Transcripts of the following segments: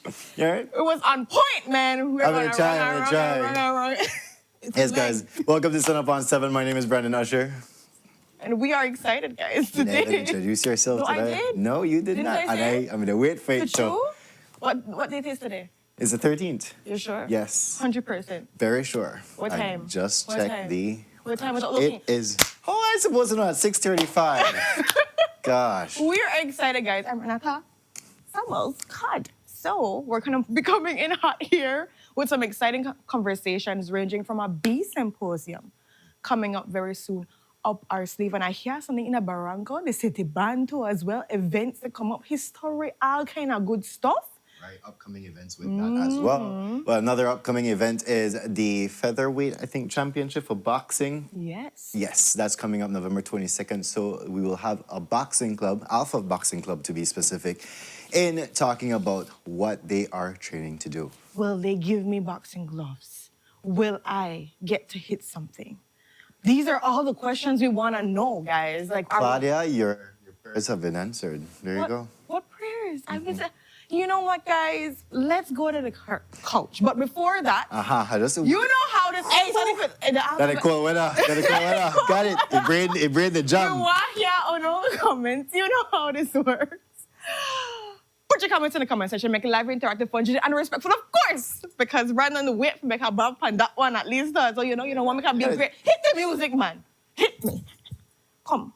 You all right? It was on point, man. I'm gonna try. Yes, guys. Welcome to Sunup on 7. My name is Brandon Usher. And we are excited, guys, Let today. introduce yourself No, today. I did. No, you did Didn't not. I say? I'm gonna wait for it. So, what date is today? It's the 13th. You sure? Yes. 100%. Very sure. What time? I just What checked time? the. What time was it looking? It is. Oh, I suppose it's not 6:35. Gosh. We're excited, guys. I'm Renata. Summer's cut. So we're going to be coming in hot here with some exciting conversations ranging from a bee symposium coming up very soon up our sleeve. And I hear something in a Barranco, the city band too as well, events that come up, history, all kind of good stuff. Right, upcoming events with that as well. Well, another upcoming event is the featherweight, I think, championship for boxing. Yes. Yes, that's coming up November 22nd. So we will have a boxing club, Alpha Boxing Club to be specific, in talking about what they are training to do. Will they give me boxing gloves? Will I get to hit something? These are all the questions we want to know, guys. Like, Claudia, your prayers have been answered. There you go. What prayers? I've been. You know what, guys? Let's go to the couch. But before that, you know how this. Hey, That cool winner. Got it. It brain the jump. You want here or no comments? You know how this works. Put your comments in the comment section. Make it live, interactive, fun, and respectful, of course. Because Brandon wait for make a bump on that one at least. So you know what make a be great. Hit the music, man. Hit me. Come.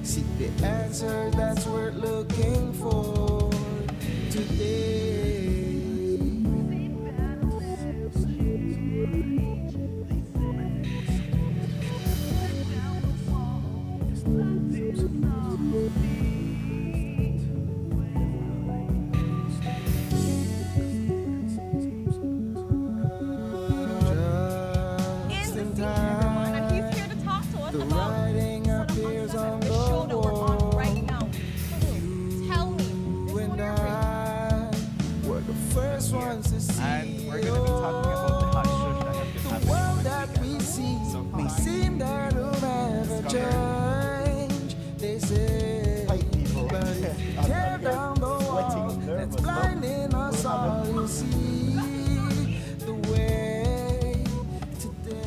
Seek the answer that's worth looking for today. Just in time, And he's here to talk to us the about writing appears on the wall. Tell me. You and I were the first ones to see. And we're going to be talking about the hot show that has been The happening world over the that weekend. we see So may seem that will never change. They say, but if you tear down the wall that's blinding us all, you'll see the way today.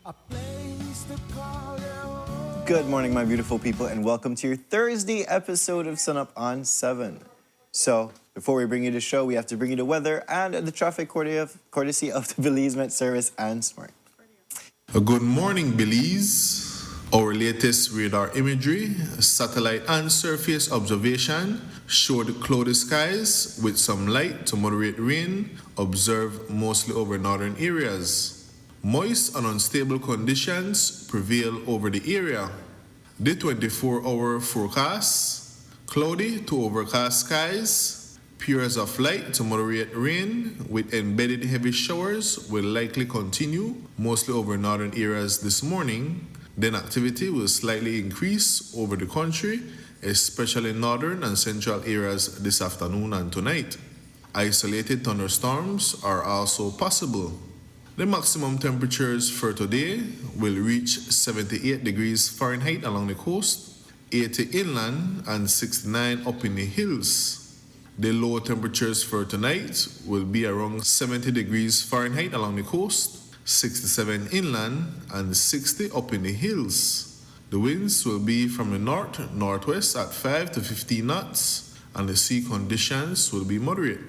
A place to call your own. Good morning, my beautiful people, and welcome to your Thursday episode of Sunup on 7. So, before we bring you the show, we have to bring you the weather and the traffic courtesy of the Belize Met Service and Smart. Good morning, Belize. Our latest radar imagery, satellite and surface observation showed cloudy skies with some light to moderate rain observed mostly over northern areas. Moist and unstable conditions prevail over the area. The 24-hour forecast, cloudy to overcast skies, periods of light to moderate rain with embedded heavy showers will likely continue mostly over northern areas this morning. Then activity will slightly increase over the country, especially northern and central areas this afternoon and tonight. Isolated thunderstorms are also possible. The maximum temperatures for today will reach 78 degrees Fahrenheit along the coast, 80 inland, and 69 up in the hills. The low temperatures for tonight will be around 70 degrees Fahrenheit along the coast, 67 inland, and 60 up in the hills. The winds will be from the north-northwest at 5 to 15 knots, and the sea conditions will be moderate.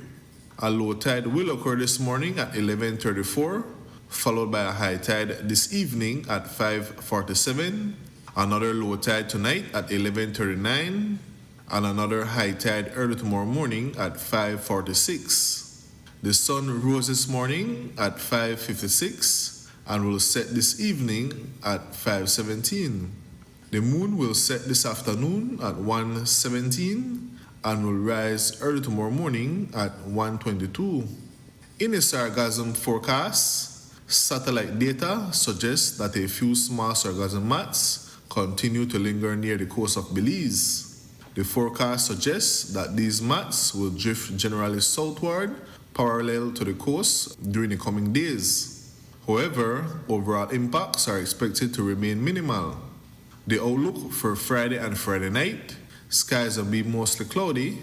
A low tide will occur this morning at 11:34, followed by a high tide this evening at 5:47, another low tide tonight at 11:39, and another high tide early tomorrow morning at 5:46. The sun rose this morning at 5:56 and will set this evening at 5:17. The moon will set this afternoon at 1:17 and will rise early tomorrow morning at 1:22. In a sargassum forecast, satellite data suggests that a few small sargassum mats continue to linger near the coast of Belize. The forecast suggests that these mats will drift generally southward, parallel to the coast during the coming days. However, overall impacts are expected to remain minimal. The outlook for Friday and Friday night: skies will be mostly cloudy,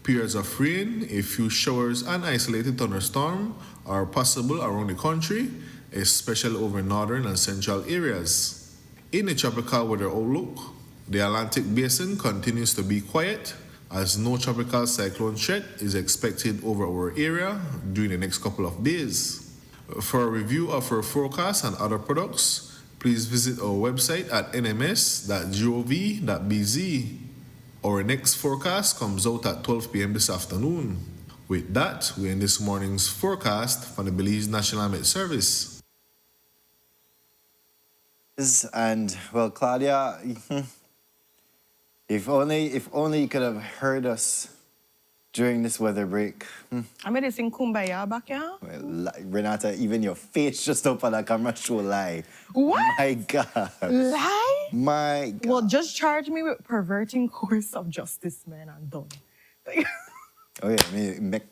periods of rain, a few showers and isolated thunderstorm are possible around the country, especially over northern and central areas. In the tropical weather outlook, the Atlantic basin continues to be quiet as no tropical cyclone threat is expected over our area during the next couple of days. For a review of our forecast and other products, please visit our website at nms.gov.bz. Our next forecast comes out at 12 p.m. this afternoon. With that, we end this morning's forecast from the Belize National Met Service. And well, Claudia, if only you could have heard us during this weather break. I made it sing Kumbaya back here. Well, Renata, even your face just up on that camera show lie. What? My God. Lie? My God. Well, just charge me with perverting course of justice, man. I'm done. Oh yeah, I mean, make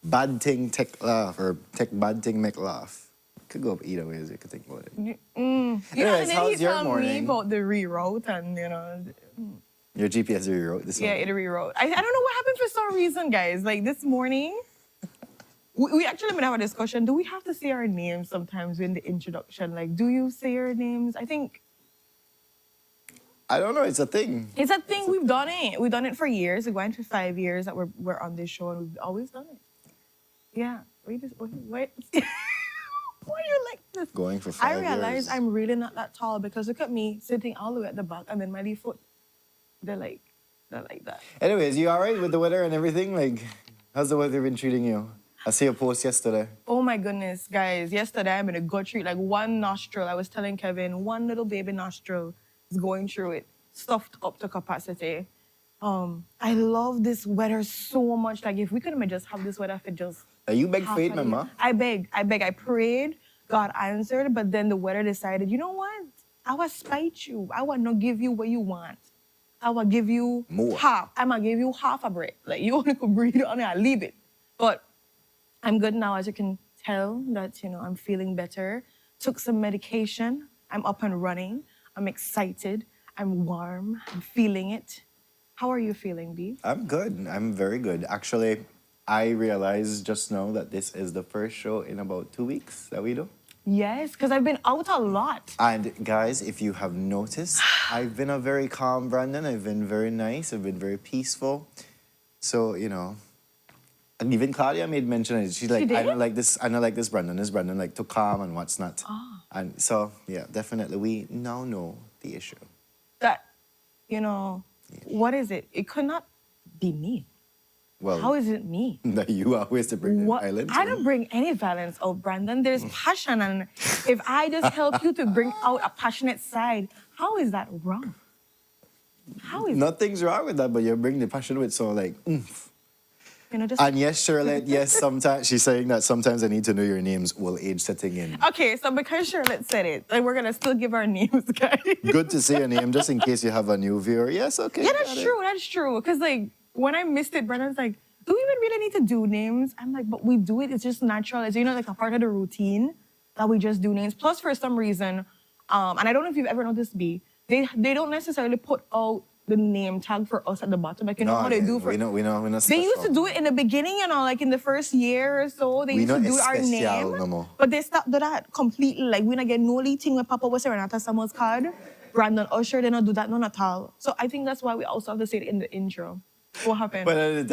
bad thing take laugh or take bad thing make laugh. Could go up either way as you could think about it. Yeah, Anyways, and then how's he your told me morning? about the reroute and, you know, Your GPS rewrote this yeah, one. it rewrote. I don't know what happened for some reason, guys. Like this morning, we actually been having a discussion. Do we have to say our names sometimes in the introduction? Like, do you say your names? I think I don't know, it's a thing. it's a thing. We've done it. We've done it for years. We're going for 5 years that we're on this show, and we've always done it. Yeah. Wait. Why are you like this? Going for 5 I years. realize I'm really not that tall because look at me sitting all the way at the back, and then my left foot, they're like that. Anyways, you all right with the weather and everything? Like, how's the weather been treating you? I see a post yesterday. Oh my goodness, guys. Yesterday I'm in a gut treat, like one nostril. I was telling Kevin, one little baby nostril is going through it, stuffed up to capacity. I love this weather so much. Like if we could just have this weather for just You beg half faith, a year. mama. I beg. I prayed, God answered, but then the weather decided, you know what? I will spite you. I will not give you what you want. I will give you More. half. I'm gonna give you half a breath. Like you only could breathe on it, I'll leave it. But I'm good now, as you can tell, that, you know, I'm feeling better. Took some medication. I'm up and running. I'm excited. I'm warm. I'm feeling it. How are you feeling, B? I'm good. I'm very good. Actually, I realized just now that this is the first show in about 2 weeks that we do. Yes, because I've been out a lot. And guys, if you have noticed, I've been a very calm Brandon. I've been very nice. I've been very peaceful. So, you know, and even Claudia made mention of it. She's like, She I did? don't like this. I don't like this Brandon. This Brandon like too calm and what's not. Ah. And so, yeah, definitely we now know the issue. That, you know, what is it? It could not be me. Well, How is it me? that you always to bring What? the violence. I don't bring any violence out, Brandon. There's passion, and if I just help you to bring out a passionate side, how is that wrong? How is Nothing's wrong with that, but you bring the passion with so like, oomph. you know just And yes, Charlotte, yes, sometimes she's saying that sometimes I need to know your names while age setting in. okay? So because Charlotte said it, like we're gonna still give our names, guys. Good to see your name, just in case you have a new viewer. Yes, okay. Yeah, got that's it. true. That's true. Because like when I missed it, Brandon's like, "Do we even really need to do names?" I'm like, "But we do it. It's just natural. It's, you know, like a part of the routine that we just do names." Plus, for some reason, and I don't know if you've ever noticed, B, they don't necessarily put out the name tag for us at the bottom, like you know how they do for. We know. They used to do it in the beginning, you know, like in the first year or so. They We used to know do our especial name, no more. but they stopped do that completely. Like we not get no thing with Papa was Renata Samuel's card, Brandon Usher. They not do that none at all. So I think that's why we also have to say it in the intro. What happened? When I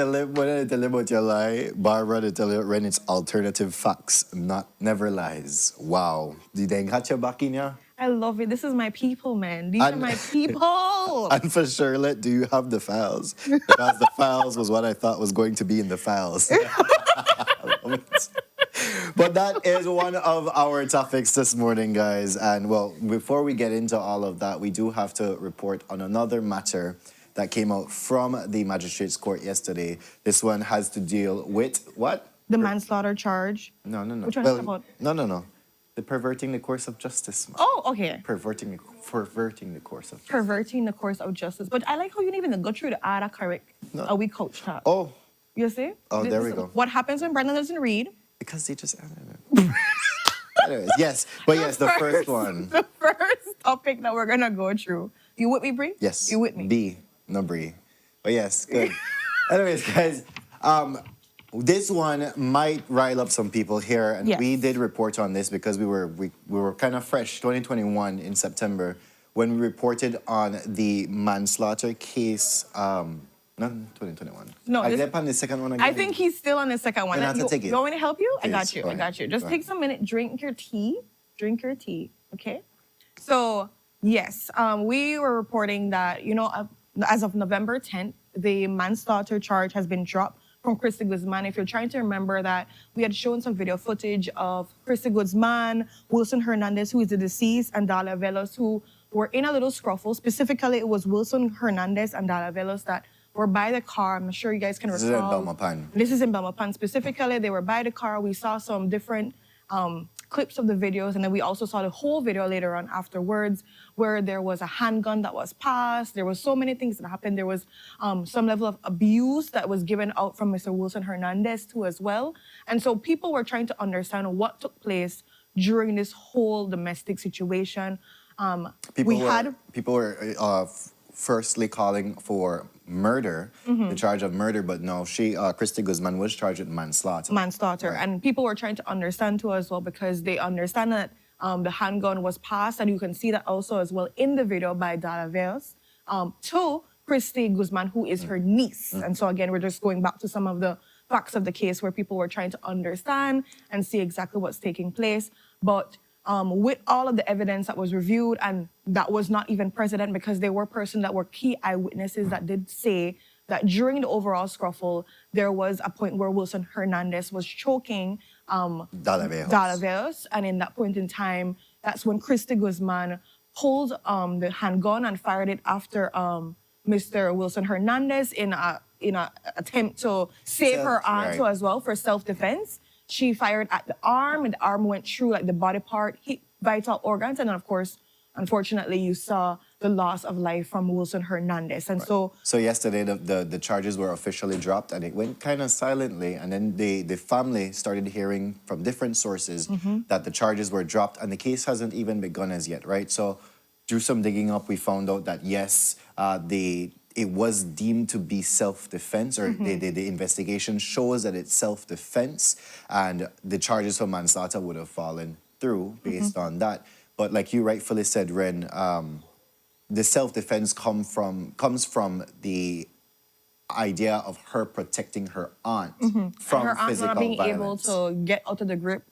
tell you about your lie, Barbara, they tell you when it's alternative facts, never lies. Wow. Did they catch your back in ya? I love it. This is my people, man. These are And- my people. And for Charlotte, do you have the files? Because the files was what I thought was going to be in the files. I love it. But that is one of our topics this morning, guys. And well, before we get into all of that, we do have to report on another matter that came out from the magistrate's court yesterday. This one has to deal with what? The manslaughter charge. No. Which one is it about? No. The perverting the course of justice. Oh, okay. Perverting the course of justice. Perverting the course of justice. But I like how you didn't even go through the other correct. No. Are we coach that? Oh, You see? Oh, This there is we go. What happens when Brandon doesn't read? because they just added it. Anyways, yes. But yes, the first one. The first topic that we're gonna go through. You with me, Bree? Yes. You with me? B, no Bree. But yes, good. Anyways, guys, this one might rile up some people here, and Yes. we did report on this because we were kind of fresh, 2021 in September, when we reported on the manslaughter case. Not 2021. No, I this- did on the second one again. I think he's still on the second one. Then I have to you, take it. you want me to help you? I Please, got you. go I got ahead. you. Just Go take ahead. some minute, drink your tea, okay? So, yes, we were reporting that, as of November 10th, the manslaughter charge has been dropped from Christy Guzman. If you're trying to remember that, we had shown some video footage of Christy Guzman, Wilson Hernandez, who is the deceased, and Dalia Velos, who were in a little scruffle. Specifically, it was Wilson Hernandez and Dalia Velos that were by the car. I'm sure you guys can This recall. is in Belmopan. This is in Belmopan. Specifically, they were by the car. We saw some different clips of the videos, and then we also saw the whole video later on afterwards, where there was a handgun that was passed. There was so many things that happened. There was some level of abuse that was given out from Mr. Wilson Hernandez too as well. And so people were trying to understand what took place during this whole domestic situation. People were firstly calling for murder, the charge of murder, but no, Christy Guzman was charged with manslaughter. Manslaughter. Right. And people were trying to understand too as well, because they understand that the handgun was passed, and you can see that also as well in the video by Dalia Velos to Christy Guzman, who is her niece. And so again, we're just going back to some of the facts of the case where people were trying to understand and see exactly what's taking place. But with all of the evidence that was reviewed, and that was not even precedent, because there were persons that were key eyewitnesses that did say that during the overall scruffle, there was a point where Wilson Hernandez was choking Dalia Velos. Dalia Velos, and in that point in time, that's when Christy Guzman pulled the handgun and fired it after Mr. Wilson Hernandez in a attempt to save her aunt Right. too as well for self-defense. She fired at the arm, and the arm went through like the body part, hit vital organs, and then of course, unfortunately, you saw the loss of life from Wilson Hernandez. And so So yesterday, the charges were officially dropped, and it went kind of silently. And then the family started hearing from different sources that the charges were dropped, and the case hasn't even begun as yet, right? So through some digging up, we found out that yes, it was deemed to be self-defense, or the investigation shows that it's self-defense, and the charges for manslaughter would have fallen through based on that. But like you rightfully said, Ren, the self-defense comes from the idea of her protecting her aunt from her aunt physical not being violence. able to get out of the grip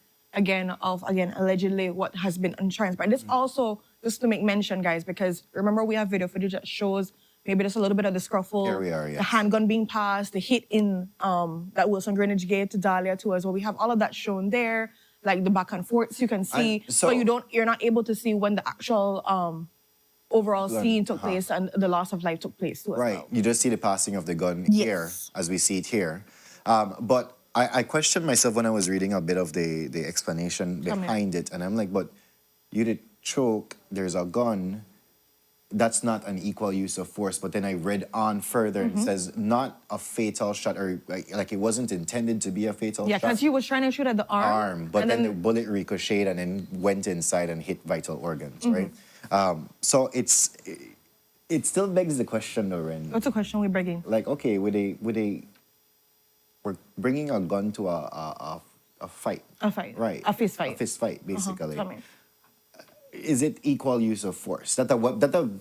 of allegedly what has been untranspired. This also, just to make mention, guys, because remember we have video footage that shows maybe just a little bit of the scruffle, Here we are, yes. the handgun being passed, the hit in that Wilson Greenwich gave to Dalia too as well. We have all of that shown there, like the back and forth, you can see, so- but you're not able to see when the actual overall scene took place and the loss of life took place too as Right. well. You just see the passing of the gun Yes. here, as we see it here. But I questioned myself when I was reading a bit of the explanation Tell me. behind it, and I'm like, but you did choke, there's a gun, that's not an equal use of force. But then I read on further, and it says not a fatal shot, or like it wasn't intended to be a fatal Yeah, shot. because he was trying to shoot at the arm. But and then the bullet ricocheted and then went inside and hit vital organs, right? So it still begs the question, though, Ren. What's the question we're bringing? Like, okay, we're bringing a gun to a fight. A fight. Right. A fist fight. A fist fight, basically. Tell me. Is it equal use of force? That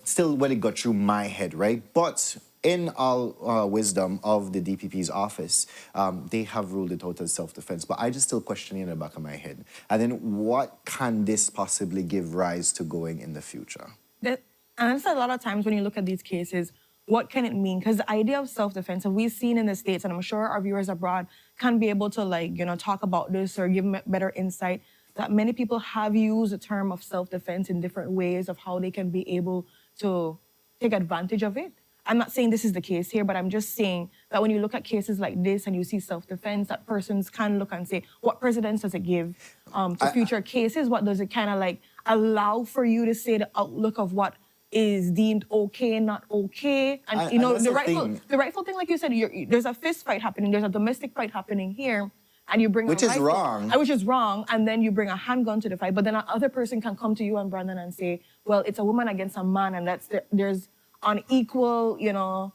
still when it got through my head, right? But in all wisdom of the DPP's office, they have ruled it out as self-defense. But I just still question it in the back of my head. And then what can this possibly give rise to going in the future? And that's a lot of times when you look at these cases, what can it mean? Because the idea of self-defense, and we've seen in the States, and I'm sure our viewers abroad can be able to like, talk about this or give better insight, that many people have used the term of self-defense in different ways of how they can be able to take advantage of it. I'm not saying this is the case here, but I'm just saying that when you look at cases like this and you see self-defense, that persons can look and say, what precedence does it give to future cases? What does it kind of like allow for you to say the outlook of what is deemed okay, not okay? And that's the rightful thing, like you said, there's a fist fight happening, there's a domestic fight happening here, and you bring which a is rifle, wrong. which is wrong, and then you bring a handgun to the fight. But then another person can come to you and Brandon and say, well, it's a woman against a man, and there's unequal,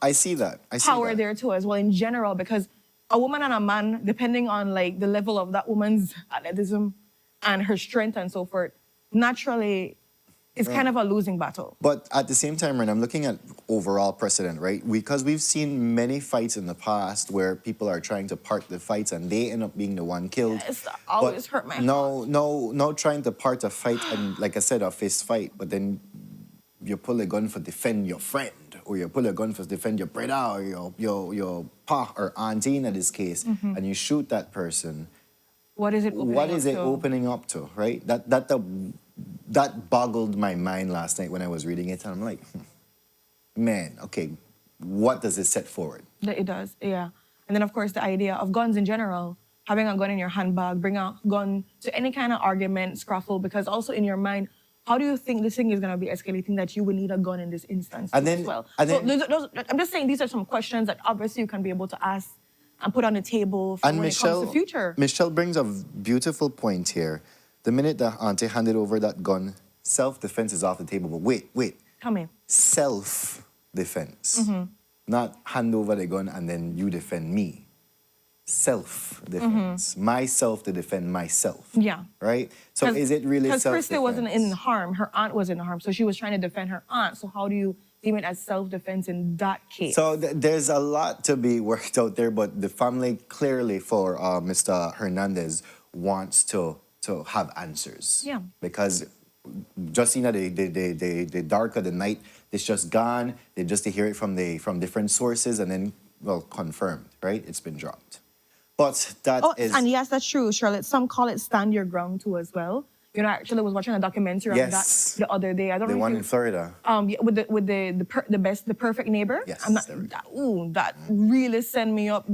I see that. power there too as well in general, because a woman and a man, depending on like the level of that woman's athleticism and her strength and so forth, naturally it's kind of a losing battle. But at the same time, Ren, I'm looking at overall precedent, right? Because we've seen many fights in the past where people are trying to part the fights and they end up being the one killed. It's always hurt my heart. No trying to part a fight and, like I said, a fist fight, but then you pull a gun for defend your friend, or you pull a gun for defend your brother or your pa or auntie in this case, and you shoot that person. What is it opening up to, right? That boggled my mind last night when I was reading it, and I'm like, man, okay, what does it set forward? It does, yeah. And then, of course, the idea of guns in general, having a gun in your handbag, bring a gun to any kind of argument, scruffle, because also in your mind, how do you think this thing is going to be escalating that you would need a gun in this instance as well? I'm just saying these are some questions that obviously you can be able to ask and put on the table for when it comes to the future. Michelle brings a beautiful point here. The minute the auntie handed over that gun, self-defense is off the table. But wait. Come in. Self-defense. Not hand over the gun and then you defend me. Self-defense. Myself to defend myself. Yeah. Right? So is it really self-defense? Because Krista wasn't in harm. Her aunt was in harm. So she was trying to defend her aunt. So how do you deem it as self-defense in that case? So there's a lot to be worked out there, but the family clearly for Mr. Hernandez wants to have answers. Yeah. Because just the dark of the night, it's just gone. They just hear it from different sources and then, well, confirmed, right? It's been dropped. But and yes, that's true, Charlotte. Some call it stand your ground too as well. I actually was watching a documentary on that the other day. I don't know the one in Florida. With the perfect neighbor. Yes. That really sent me up.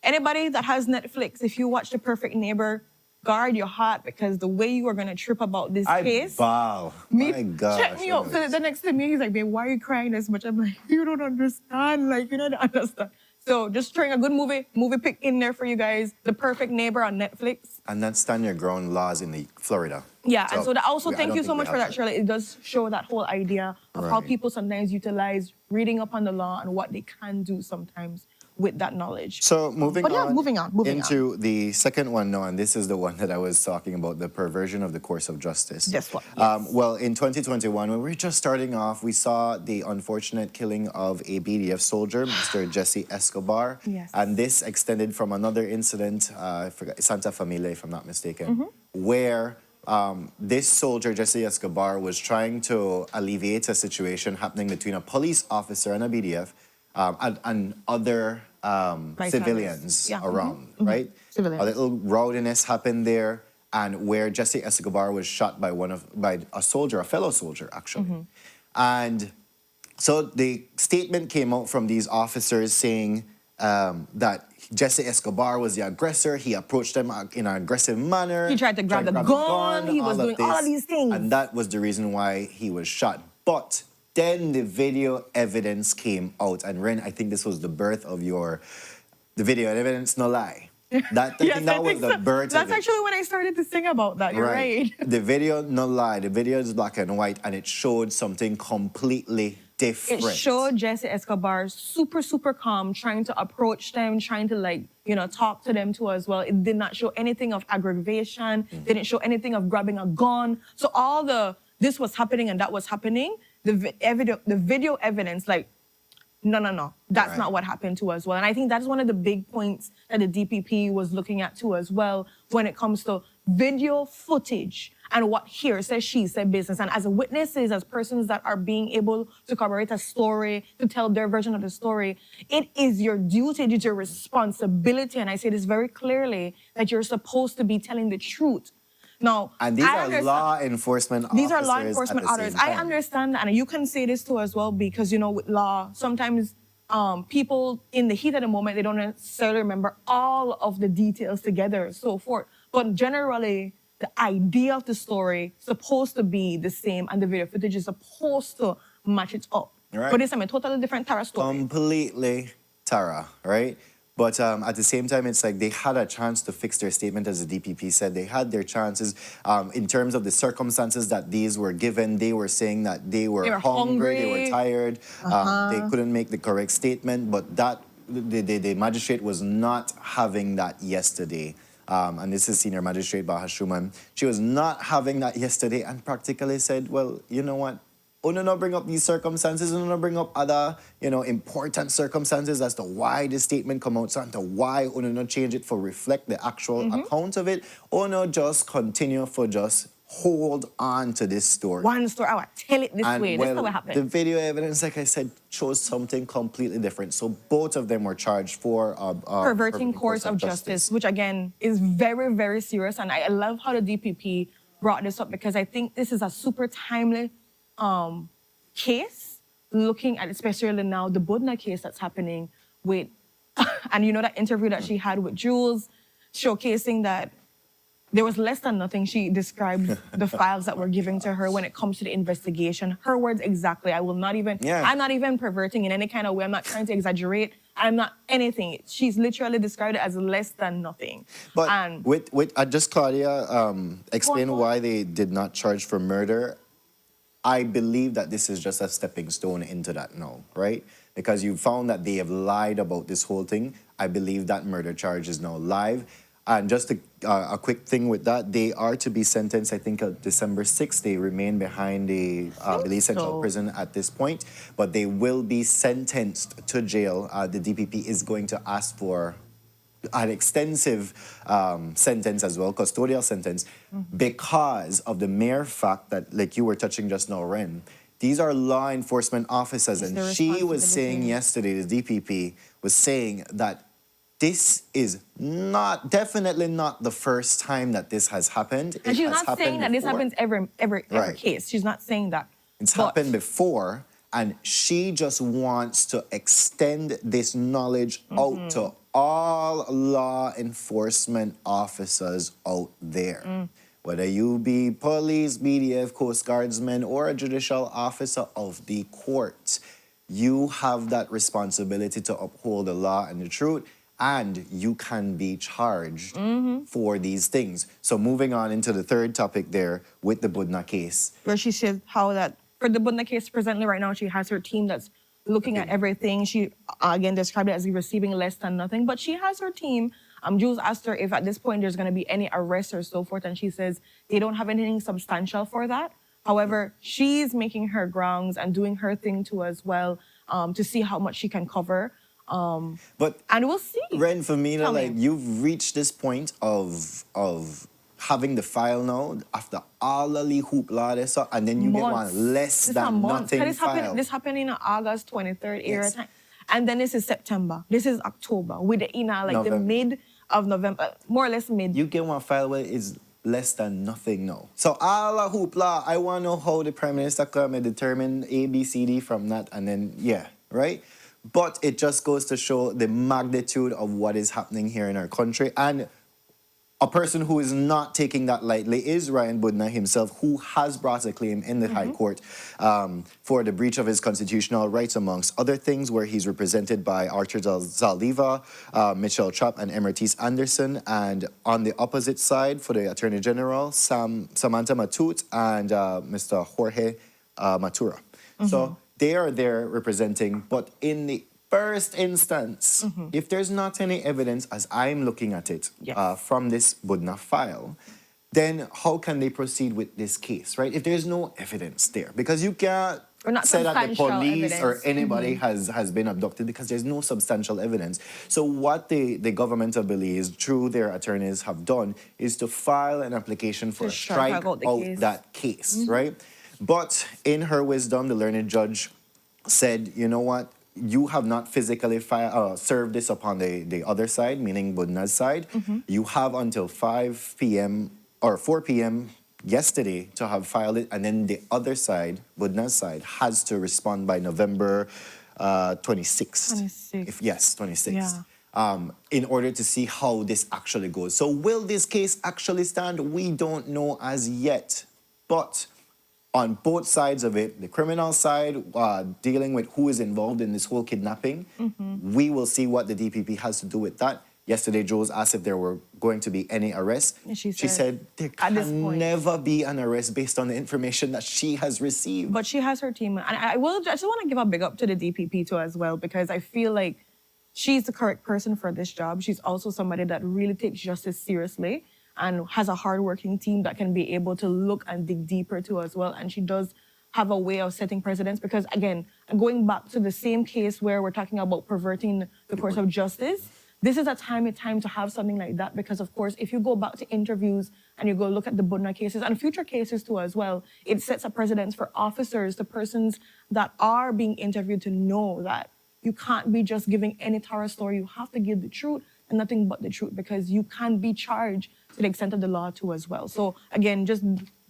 Anybody that has Netflix, if you watch The Perfect Neighbor, guard your heart, because the way you are gonna trip about this case. Wow. My gosh. Check me out. So the next to me, he's like, babe, why are you crying this much? I'm like, you don't understand. Like, you don't understand. So just throwing a good movie pick in there for you guys. The Perfect Neighbor on Netflix. And that's stand your ground laws in Florida. Yeah, and so that also thank you so much for that, Shirley. It does show that whole idea of how people sometimes utilize reading up on the law and what they can do sometimes with that knowledge. So moving on into the second one now, and this is the one that I was talking about, the perversion of the course of justice. Yes. Well, in 2021, when we were just starting off, we saw the unfortunate killing of a BDF soldier, Mr. Jesse Escobar. Yes. And this extended from another incident, I forgot, Santa Familia, if I'm not mistaken, where this soldier, Jesse Escobar, was trying to alleviate a situation happening between a police officer and a BDF and other civilians around, right? Civilians. A little rowdiness happened there, and where Jesse Escobar was shot by a soldier, a fellow soldier, actually. And so the statement came out from these officers saying that Jesse Escobar was the aggressor. He approached them in an aggressive manner. He tried to grab the gun. He was doing all of these things. And that was the reason why he was shot. But then the video evidence came out. And Ren, I think this was the birth of the video evidence, no lie. That was the birth That's of it. actually when I started to sing about that. You're right. The video, no lie, the video is black and white, and it showed something completely different. It showed Jesse Escobar super, super calm, trying to approach them, trying to talk to them too as well. It did not show anything of aggravation. Didn't show anything of grabbing a gun. So this was happening and that was happening. The video evidence, no. That's not what happened too as well. And I think that's one of the big points that the DPP was looking at too as well when it comes to video footage and what hearsay, she said business. And as witnesses, as persons that are being able to corroborate a story, to tell their version of the story, it is your duty, it is your responsibility. And I say this very clearly, that you're supposed to be telling the truth. Now, And these are law enforcement officers. These are law enforcement at the officers. same I time. understand, and you can say this too as well, because, you know, with law, sometimes people in the heat of the moment, they don't necessarily remember all of the details together, so forth. But generally, the idea of the story is supposed to be the same, and the video footage is supposed to match it up. Right. But it's a totally different Tara story. Completely Tara, right? But at the same time, it's like they had a chance to fix their statement, as the DPP said. They had their chances in terms of the circumstances that these were given. They were saying that they were hungry, they were tired, they couldn't make the correct statement. But that the magistrate was not having that yesterday. And this is Senior Magistrate Baha Shuman. She was not having that yesterday and practically said, well, you know what? Uno not bring up these circumstances, uno not bring up other, important circumstances as to why this statement come out, so and to why uno not change it for reflect the actual account of it. Uno just continue for just hold on to this story. One story, I will tell it this And way. well, That's how it happened. the video evidence, like I said, shows something completely different. So both of them were charged for perverting course of justice, which again is very, very serious. And I love how the DPP brought this up, because I think this is a super timely case, looking at especially now the Budna case that's happening with, and you know that interview that she had with Jules, showcasing that there was less than nothing. She described the files that were given to her when it comes to the investigation. Her words exactly. I'm not even perverting in any kind of way. I'm not trying to exaggerate. I'm not anything. She's literally described it as less than nothing. But and with just Claudia, explain why they did not charge for murder. I believe that this is just a stepping stone into that now, right? Because you found that they have lied about this whole thing. I believe that murder charge is now live. And just a quick thing with that, they are to be sentenced, I think, December 6th. They remain behind the Belize Central Prison at this point, but they will be sentenced to jail. The DPP is going to ask for an extensive sentence as well, custodial sentence, because of the mere fact that, like you were touching just now, Ren, these are law enforcement officers. And she was saying yesterday, the DPP was saying that this is definitely not the first time that this has happened. And she's not saying that this happens every case. She's not saying that. It's happened before, and she just wants to extend this knowledge out to all law enforcement officers out there. Whether you be police, BDF, Coast Guardsmen, or a judicial officer of the court, you have that responsibility to uphold the law and the truth, and you can be charged for these things. So moving on into the third topic there with the Budna case. Where she said how that, for the Budna case presently right now, she has her team that's looking at everything. She, again, described it as receiving less than nothing, but she has her team. Jules asked her if at this point there's going to be any arrests or so forth, and she says they don't have anything substantial for that. However, she's making her grounds and doing her thing too as well, to see how much she can cover. And we'll see. Ren, for me, like, you've reached this point of having the file now after all of the hoopla, and then you get one less than nothing file. This happened in August 23rd era time. And then this is September. This is October. With the the mid of November, more or less mid. You get one file where it's less than nothing now. So all the hoopla, I want to know how the Prime Minister come and determine A, B, C, D from that, and then, right? But it just goes to show the magnitude of what is happening here in our country. And a person who is not taking that lightly is Ryan Budna himself, who has brought a claim in the High Court for the breach of his constitutional rights, amongst other things, where he's represented by Archer Zaldiva, Michelle Trapp, and Emertis Anderson. And on the opposite side, for the Attorney General, Samantha Matut and Mr. Jorge Matura. So they are there representing, but in the first instance, if there's not any evidence, as I'm looking at it, from this Budna file, then how can they proceed with this case, right? If there's no evidence there, because you can't Or not say that the substantial police or evidence. Mm-hmm. anybody has been abducted because there's no substantial evidence. So what the government of Belize, through their attorneys, have done is to file an application for To a strike out the out case. that case, right? But in her wisdom, the learned judge said, you know what? You have not physically served this upon the other side, meaning Budna's side. You have until 5 p.m. or 4 p.m. yesterday to have filed it, and then the other side, Budna's side, has to respond by November 26th. 26th. Yes, 26th. Yeah. In order to see how this actually goes. So will this case actually stand? We don't know as yet. But on both sides of it, the criminal side, dealing with who is involved in this whole kidnapping, we will see what the DPP has to do with that. Yesterday, Joe was asked if there were going to be any arrests. And she said there at this can point, never be an arrest based on the information that she has received. but she has her team. And I just want to give a big up to the DPP too as well, because I feel like she's the correct person for this job. She's also somebody that really takes justice seriously and has a hardworking team that can be able to look and dig deeper too as well. And she does have a way of setting precedents because, again, going back to the same case where we're talking about perverting the course of justice, this is a time to have something like that because, of course, if you go back to interviews and you go look at the Budna cases and future cases too as well, it sets a precedence for officers, the persons that are being interviewed to know that you can't be just giving any thorough story. You have to give the truth and nothing but the truth because you can be charged to the extent of the law too as well. So again, just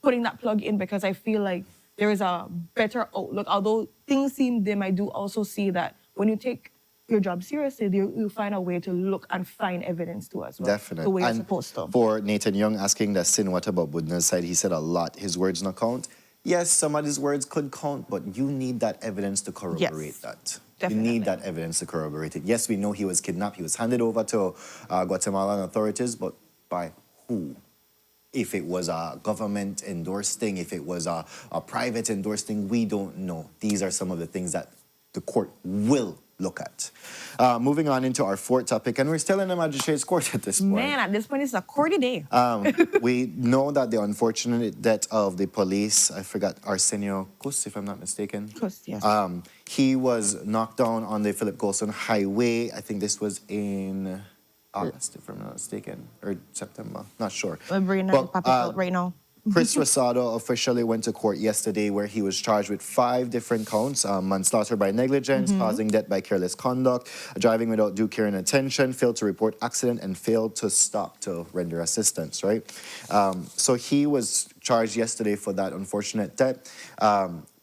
putting that plug in because I feel like there is a better outlook. Although things seem dim, I do also see that when you take your job seriously, you find a way to look and find evidence too as well. Definitely. The way you're And supposed to. for Nathan Young asking that sin, what about Budna's side? He said a lot. His words not count. Yes, some of his words could count, but you need that evidence to corroborate that. Definitely. You need that evidence to corroborate it. Yes, we know he was kidnapped. He was handed over to Guatemalan authorities, but by who? If it was a government-endorsed thing, if it was a private endorsed thing, we don't know. These are some of the things that the court will look at. Moving on into our fourth topic, and we're still in the magistrate's court at this point. Man, at this point, it's a courty day. We know that the unfortunate death of the police, I forgot, Arsenio Cus, if I'm not mistaken. Cus, yes. He was knocked down on the Philip Golson Highway. I think this was in August, if I'm not mistaken, or September, not sure. Right now. Chris Rosado officially went to court yesterday where he was charged with 5 different counts: manslaughter by negligence, causing death by careless conduct, driving without due care and attention, failed to report accident, and failed to stop to render assistance, right? So he was charged yesterday for that unfortunate death.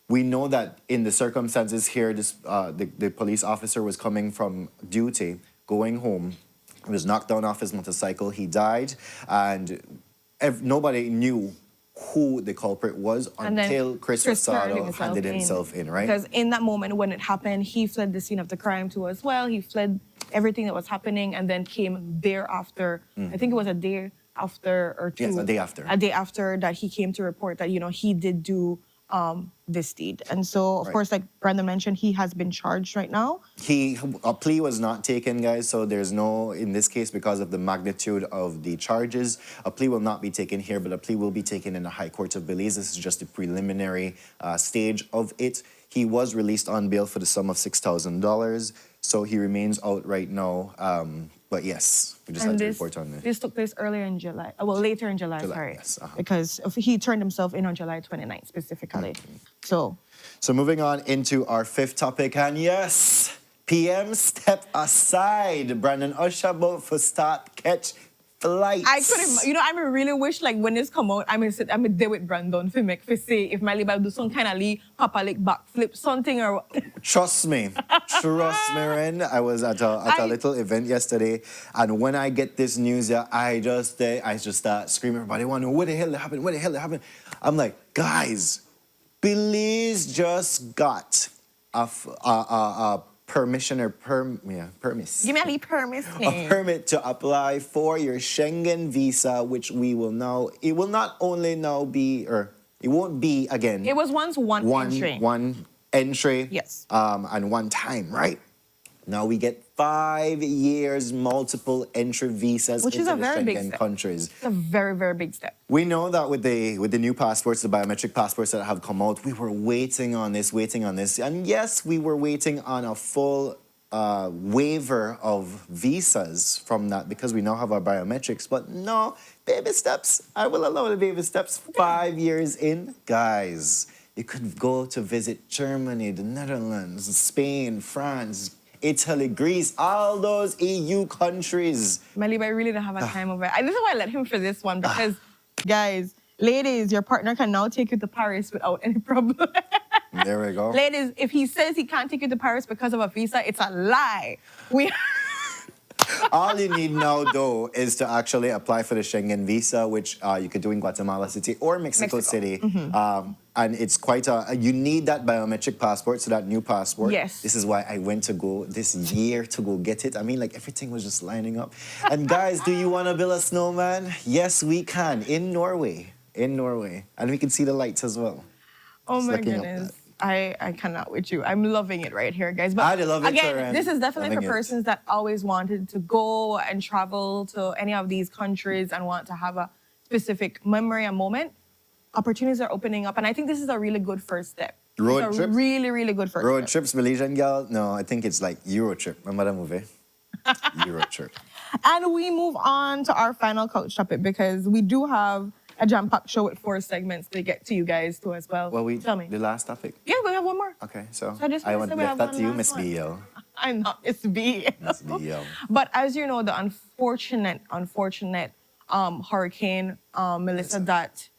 We know that in the circumstances here, the police officer was coming from duty, going home. He was knocked down off his motorcycle. He died, and nobody knew who the culprit was until Chris Rosado handed himself in, right? Because in that moment when it happened, he fled the scene of the crime too as well. He fled everything that was happening and then came thereafter. I think it was a day after or two. Yes, a day after. A day after that he came to report that, he did do this deed. And so, of course, like Brandon mentioned, he has been charged right now. A plea was not taken, guys, so there's no, in this case, because of the magnitude of the charges, a plea will not be taken here, but a plea will be taken in the High Court of Belize. This is just the preliminary stage of it. He was released on bail for the sum of $6,000, so he remains out right now. But yes, we just had to report on this. This took place earlier in July. Well, later in July, sorry. Yes, because he turned himself in on July 29th specifically. So moving on into our fifth topic, and yes, PM step aside. Brandon Usher about for start catch flights. I couldn't, I really wish like when this come out, I'm there with Brandon for say if my Bible do some kind of Papa like backflip something or. Trust me, Ren. I was at a little event yesterday, and when I get this news, I just start screaming. Everybody want to know what the hell happened? What the hell happened? I'm like, guys, Belize just got a permission or permis. Give me a permit. A permit to apply for your Schengen visa, which it will not only now be, or it won't be again. It was once one entry. One entry. Yes. And one time, right? Now we get 5 years, multiple entry visas Which is into a the very big Schengen step. countries. It's a very, very big step. We know that with the new passports, the biometric passports that have come out, we were waiting on this. And yes, we were waiting on a full waiver of visas from that because we now have our biometrics. But no, baby steps. I will allow the baby steps. 5 years in, guys. You could go to visit Germany, the Netherlands, Spain, France, Italy, Greece, all those EU countries. Malib, I really don't have a time over it. This is why I let him for this one because, guys, ladies, your partner can now take you to Paris without any problem. There we go. Ladies, if he says he can't take you to Paris because of a visa, it's a lie. All you need now, though, is to actually apply for the Schengen visa, which you could do in Guatemala City or Mexico City. And it's quite you need that biometric passport, so that new passport. Yes. This is why I went to go this year to go get it. I mean, like, everything was just lining up. And guys, do you want to build a snowman? Yes, we can, in Norway. And we can see the lights as well. Oh Just my looking up goodness. that. I cannot with you. I'm loving it right here, guys. But I love it, again, Karen. this is definitely Loving for it. persons that always wanted to go and travel to any of these countries and want to have a specific memory and moment. Opportunities are opening up, and I think this is a really good first step. Road it's a trips? really, really good first Road step. trips, Malaysian gal? No, I think it's like Euro trip. Remember that movie? Euro trip. And we move on to our final couch topic because we do have a jam-packed show with 4 segments to get to you guys too as well. Well, Tell me. the last topic. Yeah, we have one more. Okay, so So I just I wanna want say we left have that to one you, Miss last one. B.O. I'm not Miss B. Miss B.O. But as you know, the unfortunate hurricane Melissa that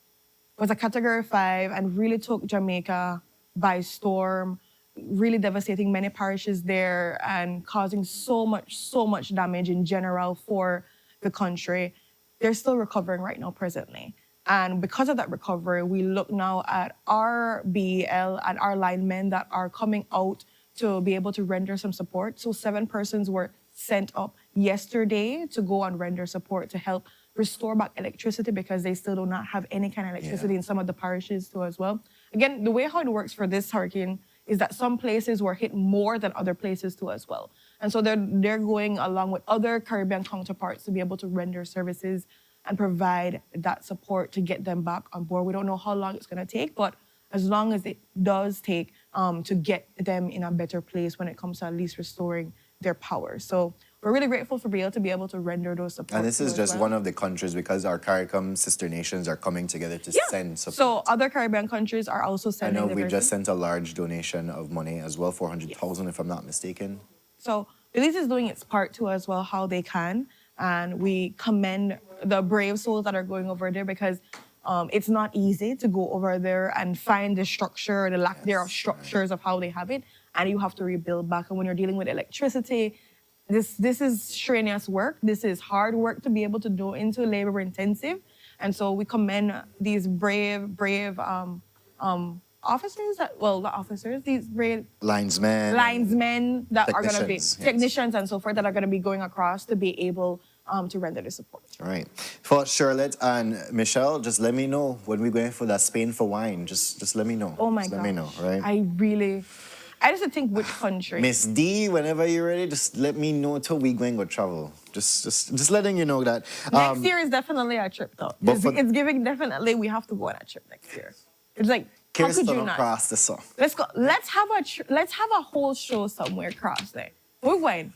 was a Category 5 and really took Jamaica by storm, really devastating many parishes there and causing so much damage in general for the country. They're still recovering right now presently. And because of that recovery, we look now at our BEL and our linemen that are coming out to be able to render some support. So 7 persons were sent up yesterday to go and render support to help restore back electricity because they still do not have any kind of electricity in some of the parishes too as well. Again, the way how it works for this hurricane is that some places were hit more than other places too as well. And so they're going along with other Caribbean counterparts to be able to render services and provide that support to get them back on board. We don't know how long it's going to take, but as long as it does take to get them in a better place when it comes to at least restoring their power. So we're really grateful for to be able to render those support. And this is as just well. one of the countries because our CARICOM sister nations are coming together to send support. So other Caribbean countries are also I sending know their we version. just sent a large donation of money as well, 400,000 if I'm not mistaken. So Belize is doing its part too as well, how they can. And we commend the brave souls that are going over there because it's not easy to go over there and find the structure, the lack thereof structures of how they have it. And you have to rebuild back. And when you're dealing with electricity, this is strenuous work. This is hard work to be able to do into labor intensive. And so we commend these brave officers, not officers, these brave linesmen that are going to be Technicians, yes. technicians and so forth that are going to be going across to be able to render the support. All right. For Charlotte and Michelle, just let me know when we're going for that Spain for wine. Just let me know. Oh my just god! Let me know, right? I just think which country. Miss D, whenever you're ready, just let me know till we going to travel. Just letting you know that. Next year is definitely a trip though. But It's giving definitely we have to go on a trip next year. It's like how could Kirsten you not? across the sun. Let's go. Let's have a whole show somewhere across there. We're going.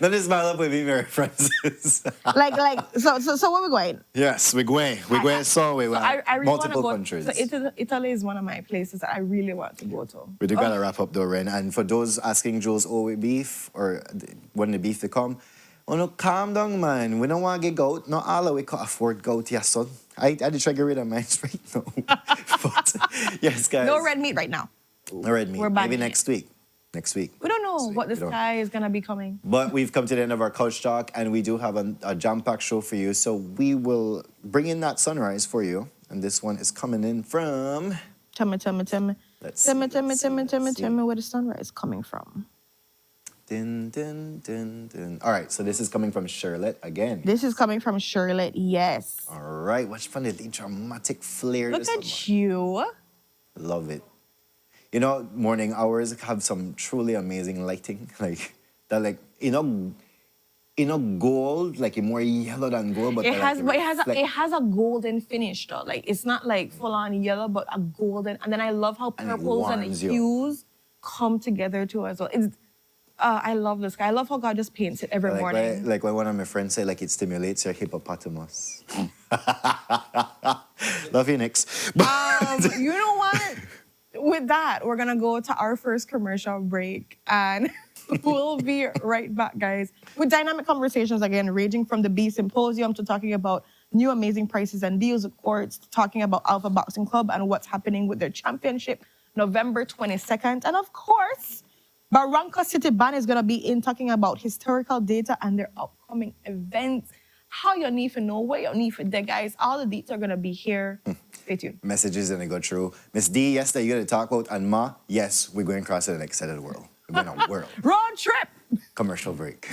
That is my love with me, Mary Francis. So where we going? Yes, we're going. We're going somewhere. I really want to Multiple go. countries. So Italy is one of my places that I really want to go to. We do gotta wrap up though, Ren. And for those asking Jules, with beef or when the beef they come, oh no, calm down, man. We don't want to get goat. Not all of we can afford goat, yes, son. I did try to get rid of mine right now. But yes, guys. No red meat right now. No red meat. We're Maybe banning next week. Next week. We don't know what the We don't. sky is gonna be coming. But we've come to the end of our couch talk, and we do have a jam-packed show for you. So we will bring in that sunrise for you. And this one is coming in from... Tell me Let's where the sunrise is coming from. Din, din, din, din. All right, so this is coming from Charlotte again. This is coming from Charlotte, yes. All right, watch fun the dramatic flair. Look this at one. you. Love it. You know, morning hours have some truly amazing lighting. Like, that like gold, like more yellow than gold, but It like, has, but reflect- it has a golden finish though. Like it's not like full on yellow, but a golden. And then I love how And it purples and warms you. hues come together too as well. It's, I love this guy. I love how God just paints it every like, morning. like when one of my friends say like it stimulates your hippopotamus. Love you, Nix. You know what? With that, we're gonna go to our first commercial break, and we'll be right back, guys, with dynamic conversations again, ranging from the B Symposium to talking about new amazing prices and deals of courts, to talking about Alpha Boxing Club and what's happening with their championship, November 22nd, and of course, Barranca City Band is gonna be in talking about historical data and their upcoming events. How you need to know, where you need to there, guys. All the deets are gonna be here. Stay tuned. Messages gonna go through. Miss D, yes, that you're gonna talk about, and Ma, yes, we're going across to the next side of the world. We're going on world. Road trip. Commercial break.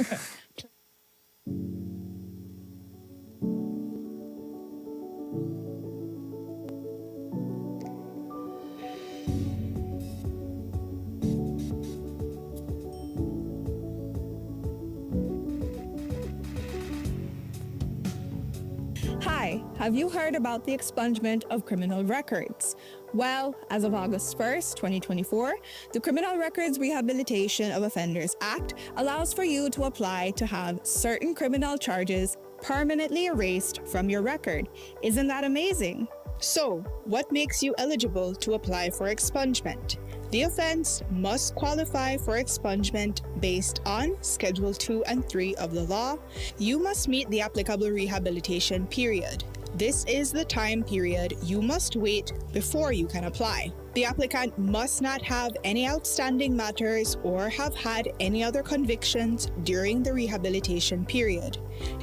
Hi, have you heard about the expungement of criminal records? Well, as of August 1st, 2024, the Criminal Records Rehabilitation of Offenders Act allows for you to apply to have certain criminal charges permanently erased from your record. Isn't that amazing? So, what makes you eligible to apply for expungement? The offense must qualify for expungement based on Schedule 2 and 3 of the law. You must meet the applicable rehabilitation period. This is the time period you must wait before you can apply. The applicant must not have any outstanding matters or have had any other convictions during the rehabilitation period.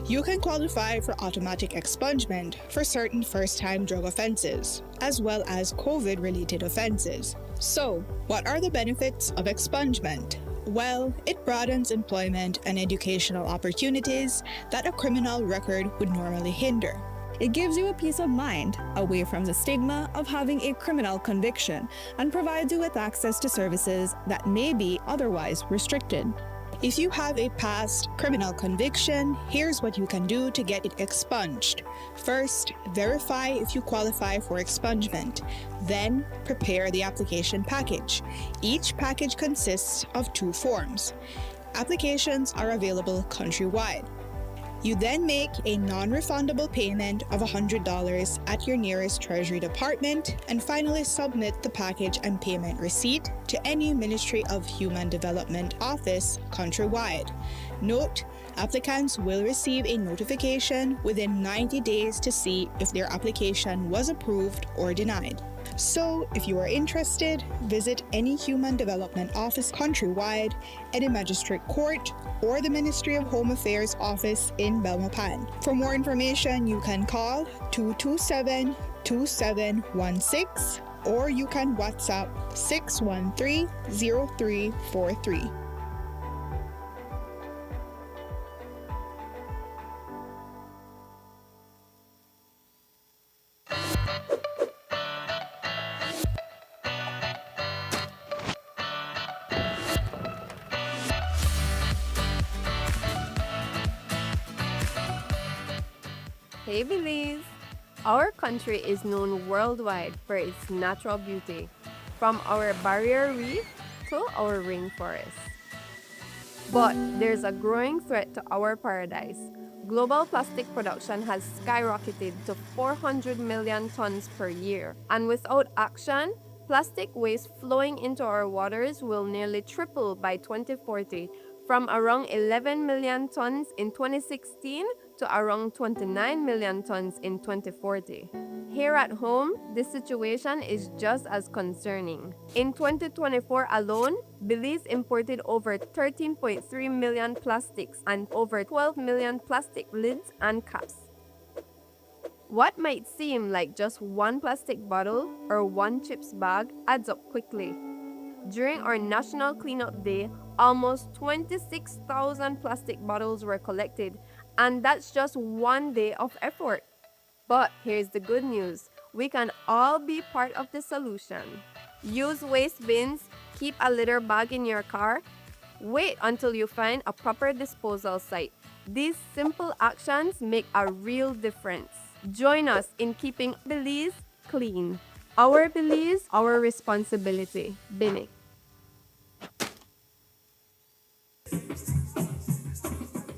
You can qualify for automatic expungement for certain first-time drug offenses, as well as COVID-related offenses. So, what are the benefits of expungement? Well, it broadens employment and educational opportunities that a criminal record would normally hinder. It gives you a peace of mind away from the stigma of having a criminal conviction and provides you with access to services that may be otherwise restricted. If you have a past criminal conviction, here's what you can do to get it expunged. First, verify if you qualify for expungement. Then, prepare the application package. Each package consists of 2 forms. Applications are available countrywide. You then make a non-refundable payment of $100 at your nearest Treasury Department and finally submit the package and payment receipt to any Ministry of Human Development office countrywide. Note, applicants will receive a notification within 90 days to see if their application was approved or denied. So, if you are interested, visit any Human Development office countrywide, any magistrate court, or the Ministry of Home Affairs office in Belmopan. For more information, you can call 227-2716 or you can WhatsApp 613-0343. Hey Belize! Our country is known worldwide for its natural beauty, from our barrier reef to our rainforest. But there's a growing threat to our paradise. Global plastic production has skyrocketed to 400 million tons per year, and without action, plastic waste flowing into our waters will nearly triple by 2040, from around 11 million tons in 2016 to around 29 million tons in 2040. Here at home, the situation is just as concerning. In 2024 alone, Belize imported over 13.3 million plastics and over 12 million plastic lids and caps. What might seem like just one plastic bottle or one chips bag adds up quickly. During our National Cleanup Day, almost 26,000 plastic bottles were collected, and that's just one day of effort. But here's the good news. We can all be part of the solution. Use waste bins, keep a litter bag in your car, Wait until you find a proper disposal site. These simple actions make a real difference. Join us in keeping Belize clean. Our Belize, our responsibility. Bini.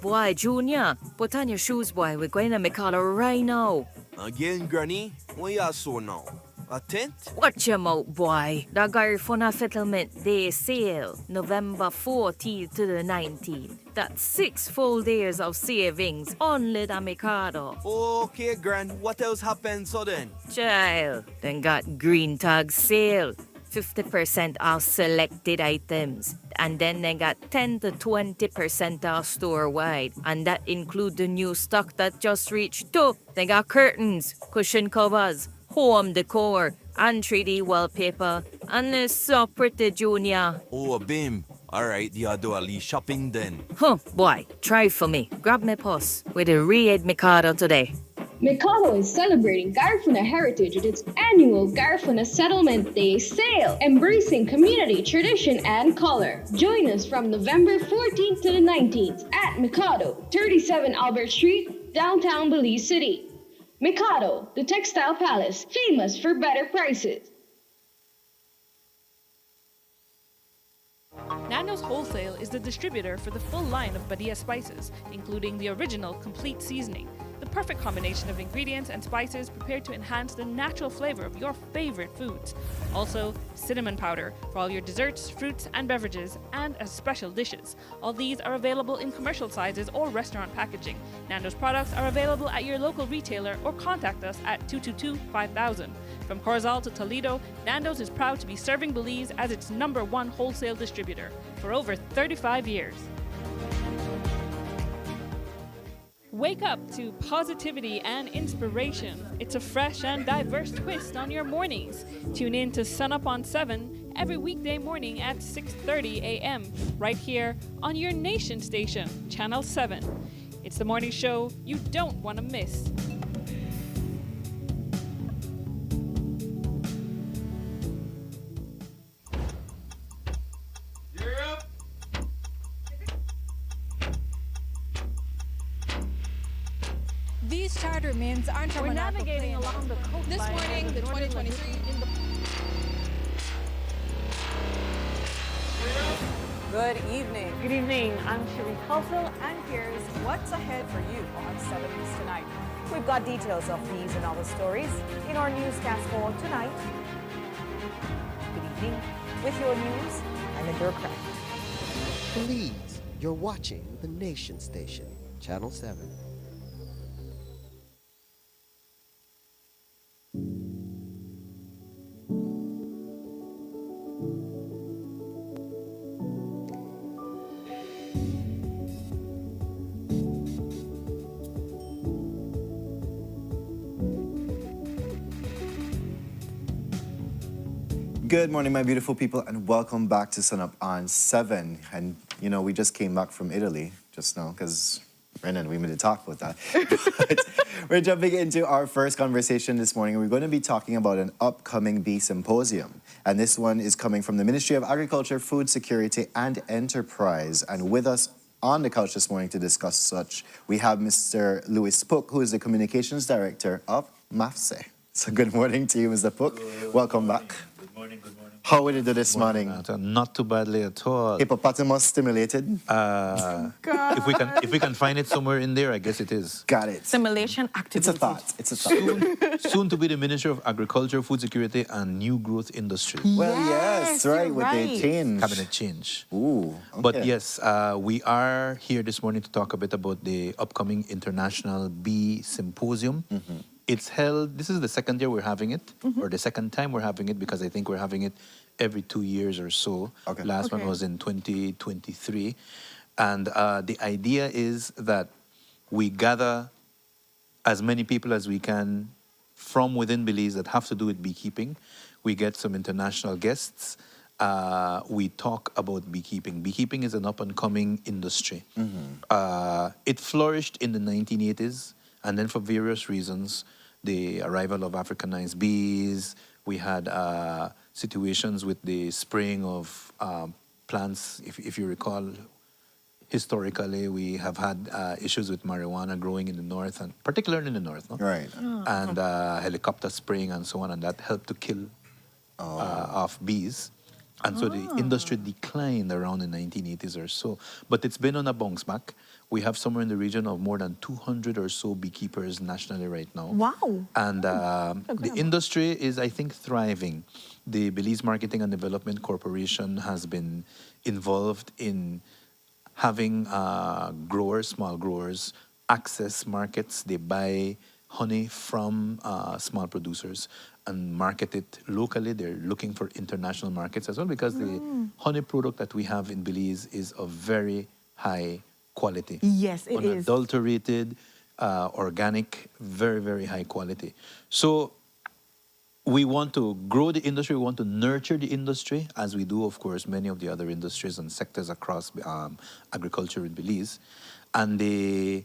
Boy, Junior, put on your shoes, boy. We're going to Mikado right now. Again, Granny? What you so now? A tent? Watch your mouth, boy. The Garifuna Settlement Day sale, November 14th to the 19th. That's 6 full days of savings, only the Mikado. Okay, Gran. What else happened so then? Child, then got green tag sale. 50% off selected items. And then they got 10 to 20% off store-wide. And that include the new stock that just reached too. They got curtains, cushion covers, home decor, and 3D wallpaper. And it's so pretty, Junior. Oh, Bim. Alright, you do a little shopping then. Huh, boy, try for me. Grab me purse with a red Mikado today. Mikado is celebrating Garifuna heritage with its annual Garifuna Settlement Day sale, embracing community, tradition, and color. Join us from November 14th to the 19th at Mikado, 37 Albert Street, downtown Belize City. Mikado, the textile palace, famous for better prices. Nando's Wholesale is the distributor for the full line of Badia spices, including the original complete seasoning, the perfect combination of ingredients and spices prepared to enhance the natural flavor of your favorite foods. Also, cinnamon powder for all your desserts, fruits, and beverages, and as special dishes. All these are available in commercial sizes or restaurant packaging. Nando's products are available at your local retailer or contact us at 222-5000. From Corzal to Toledo, Nando's is proud to be serving Belize as its #1 wholesale distributor for over 35 years. Wake up to positivity and inspiration. It's a fresh and diverse twist on your mornings. Tune in to Sunup on 7 every weekday morning at 6:30 a.m. right here on your nation station, Channel 7. It's the morning show you don't want to miss. These charter means aren't from We're navigating along the coast. This morning, the 2023 Good evening. Good evening. I'm Shireen Kelso, And here's what's ahead for you on 7 News tonight. We've got details of these and other stories in our newscast for tonight. Good evening. With your news, I'm Indra Craig. Please, you're watching the Nation Station, Channel 7. Good morning, my beautiful people, and welcome back to Sunup on 7. And, you know, we just came back from Italy just now because, Brennan, we made a talk about that. But we're jumping into our first conversation this morning. We're going to be talking about an upcoming bee symposium. And this one is coming from the Ministry of Agriculture, Food Security, and Enterprise. And with us on the couch this morning to discuss such, we have Mr. Louis Pook, who is the Communications Director of MAFSE. So good morning to you, Mr. Pook. Welcome back. Good morning, good morning. How will you do this morning? Not too badly at all. Hippopotamus stimulated? If we can find it somewhere in there, I guess it is. Got it. Simulation activated. It's a thought. It's a thought. Soon to be the Minister of Agriculture, Food Security, and New Growth Industries. Well, yes, right, with the change. Cabinet change. Ooh, okay. But yes, we are here this morning to talk a bit about the upcoming International Bee Symposium. Mm-hmm. It's held, this is the second year we're having it, or the second time we're having it, because I think we're having it every 2 years or so. Okay. Last one was in 2023. And the idea is that we gather as many people as we can from within Belize that have to do with beekeeping. We get some international guests. We talk about beekeeping. Beekeeping is an up-and-coming industry. It flourished in the 1980s, and then for various reasons, the arrival of Africanized bees, we had situations with the spraying of plants, if you recall, historically we have had issues with marijuana growing in the north, and particularly in the north, no? Right. And helicopter spraying and so on, and that helped to kill off bees. And so the industry declined around the 1980s or so. But it's been on a bounce back. We have somewhere in the region of more than 200 or so beekeepers nationally right now. Wow. And the industry is, I think, thriving. The Belize Marketing and Development Corporation has been involved in having growers, small growers, access markets. They buy honey from small producers and market it locally. They're looking for international markets as well, because the honey product that we have in Belize is of very high quality. Yes, it is. Unadulterated, organic, very, very high quality. So we want to grow the industry, we want to nurture the industry, as we do, of course, many of the other industries and sectors across agriculture in Belize. And the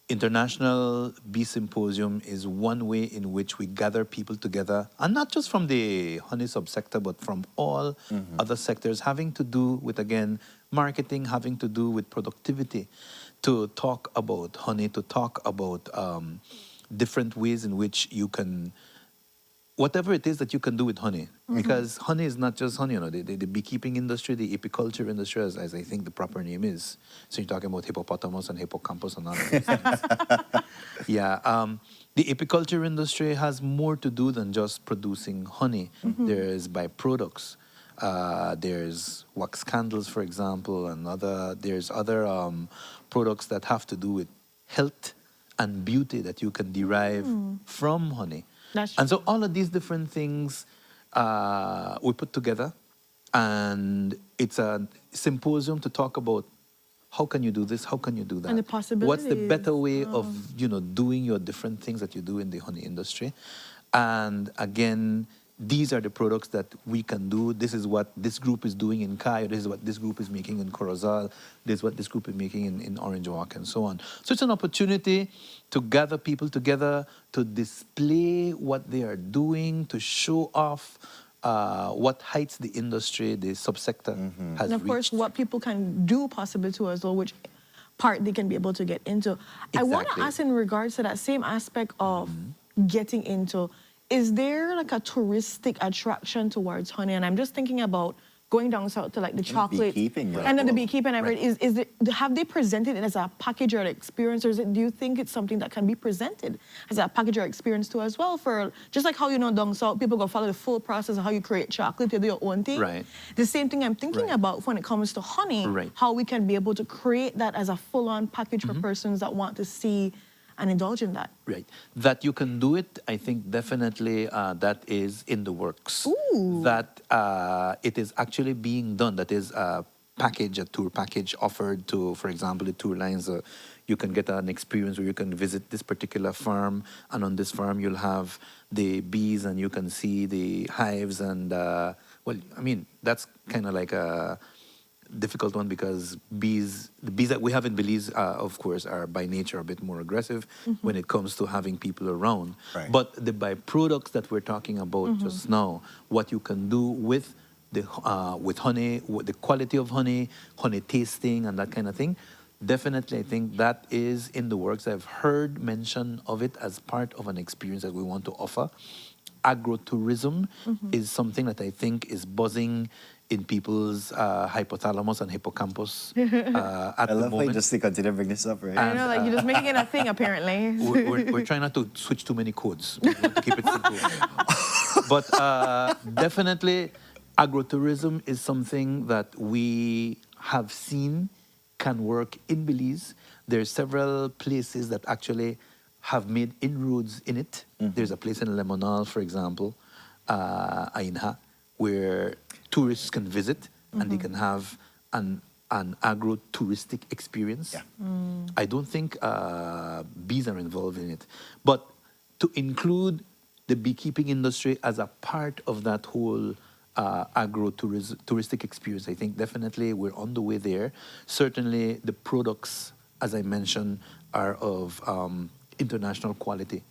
International Bee Symposium is one way in which we gather people together, and not just from the honey subsector, but from all other sectors, having to do with, again, marketing, having to do with productivity, to talk about honey, to talk about different ways in which you can, whatever it is that you can do with honey, because honey is not just honey, you know, the beekeeping industry, the apiculture industry, as I think the proper name is. So you're talking about hippopotamus and hippocampus and all of these things. Yeah, the apiculture industry has more to do than just producing honey. There's byproducts. There's wax candles, for example, and there's other products that have to do with health and beauty that you can derive from honey. And so all of these different things we put together, and it's a symposium to talk about how can you do this, how can you do that, and the possibilities. what's the better way of doing your different things that you do in the honey industry. And again, these are the products that we can do. This is what this group is doing in Kai, this is what this group is making in Corozal, this is what this group is making in Orange Walk, and so on. So it's an opportunity to gather people together, to display what they are doing, to show off what heights the industry, the subsector has And of course, what people can do possibly too as well, which part they can be able to get into. I want to ask in regards to that same aspect of getting into, is there like a touristic attraction towards honey? And I'm just thinking about going down south to like the chocolate beekeeping, and then the beekeeping. Have they presented it as a package or an experience, or do you think it's something that can be presented as a package or experience too as well? For just like how down south people go follow the full process of how you create chocolate, you do your own thing. Right. The same thing I'm thinking about when it comes to honey. How we can be able to create that as a full-on package for persons that want to see and indulge in that. Right. That you can do it, I think definitely that is in the works. That it is actually being done. That is a tour package offered to, for example, the tour lines. You can get an experience where you can visit this particular farm, and on this farm you'll have the bees and you can see the hives. And, well, I mean, that's kind of like a difficult one, because the bees that we have in Belize, of course, are by nature a bit more aggressive when it comes to having people around. But the byproducts that we're talking about just now, what you can do with honey, with the quality of honey tasting and that kind of thing, definitely I think that is in the works. I've heard mention of it as part of an experience that we want to offer. Agrotourism is something that I think is buzzing in people's hypothalamus and hippocampus at the moment. I love how you just continue to bring this up, right? I know, like you're just making it a thing, apparently. We're trying not to switch too many codes. We want to keep it simple. But definitely, agrotourism is something that we have seen can work in Belize. There's several places that actually have made inroads in it. There's a place in Lemonal, for example, Ainha, where tourists can visit and they can have an agro-touristic experience. I don't think bees are involved in it. But to include the beekeeping industry as a part of that whole agro-touristic experience, I think definitely we're on the way there. Certainly the products, as I mentioned, are of international quality.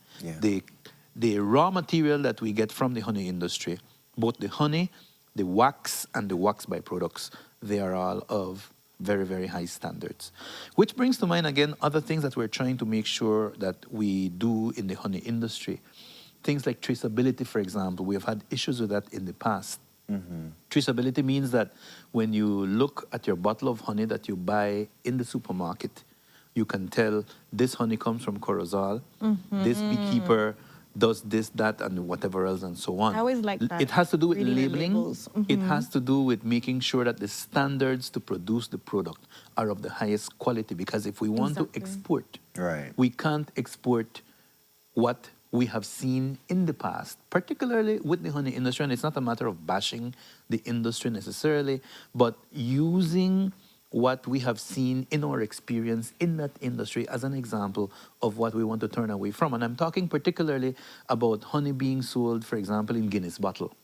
The raw material that we get from the honey industry, both the honey the wax and the wax byproducts, they are all of very, very high standards. Which brings to mind, again, other things that we're trying to make sure that we do in the honey industry. Things like traceability, for example. We have had issues with that in the past. Traceability means that when you look at your bottle of honey that you buy in the supermarket, you can tell this honey comes from Corozal, this beekeeper does this, that, and whatever else, and so on. I always like that. It has to do with Reading the labeling. labels. It has to do with making sure that the standards to produce the product are of the highest quality. Because if we want to export, we can't export what we have seen in the past, particularly with the honey industry. And it's not a matter of bashing the industry necessarily, but using what we have seen in our experience in that industry as an example of what we want to turn away from. And I'm talking particularly about honey being sold, for example, in Guinness bottle,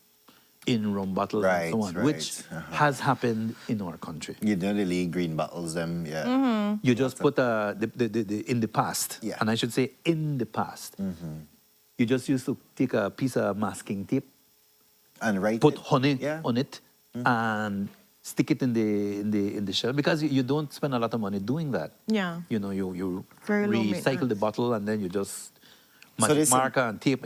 in rum bottles, and so on, which has happened in our country. You know the Lee green bottles, them, yeah. You just put in the past, and I should say in the past, you just used to take a piece of masking tape and put honey on it, and stick it in the shell, because you don't spend a lot of money doing that. Yeah. You know, you Very low recycle the bottle and then you just So magic this- marker and tape.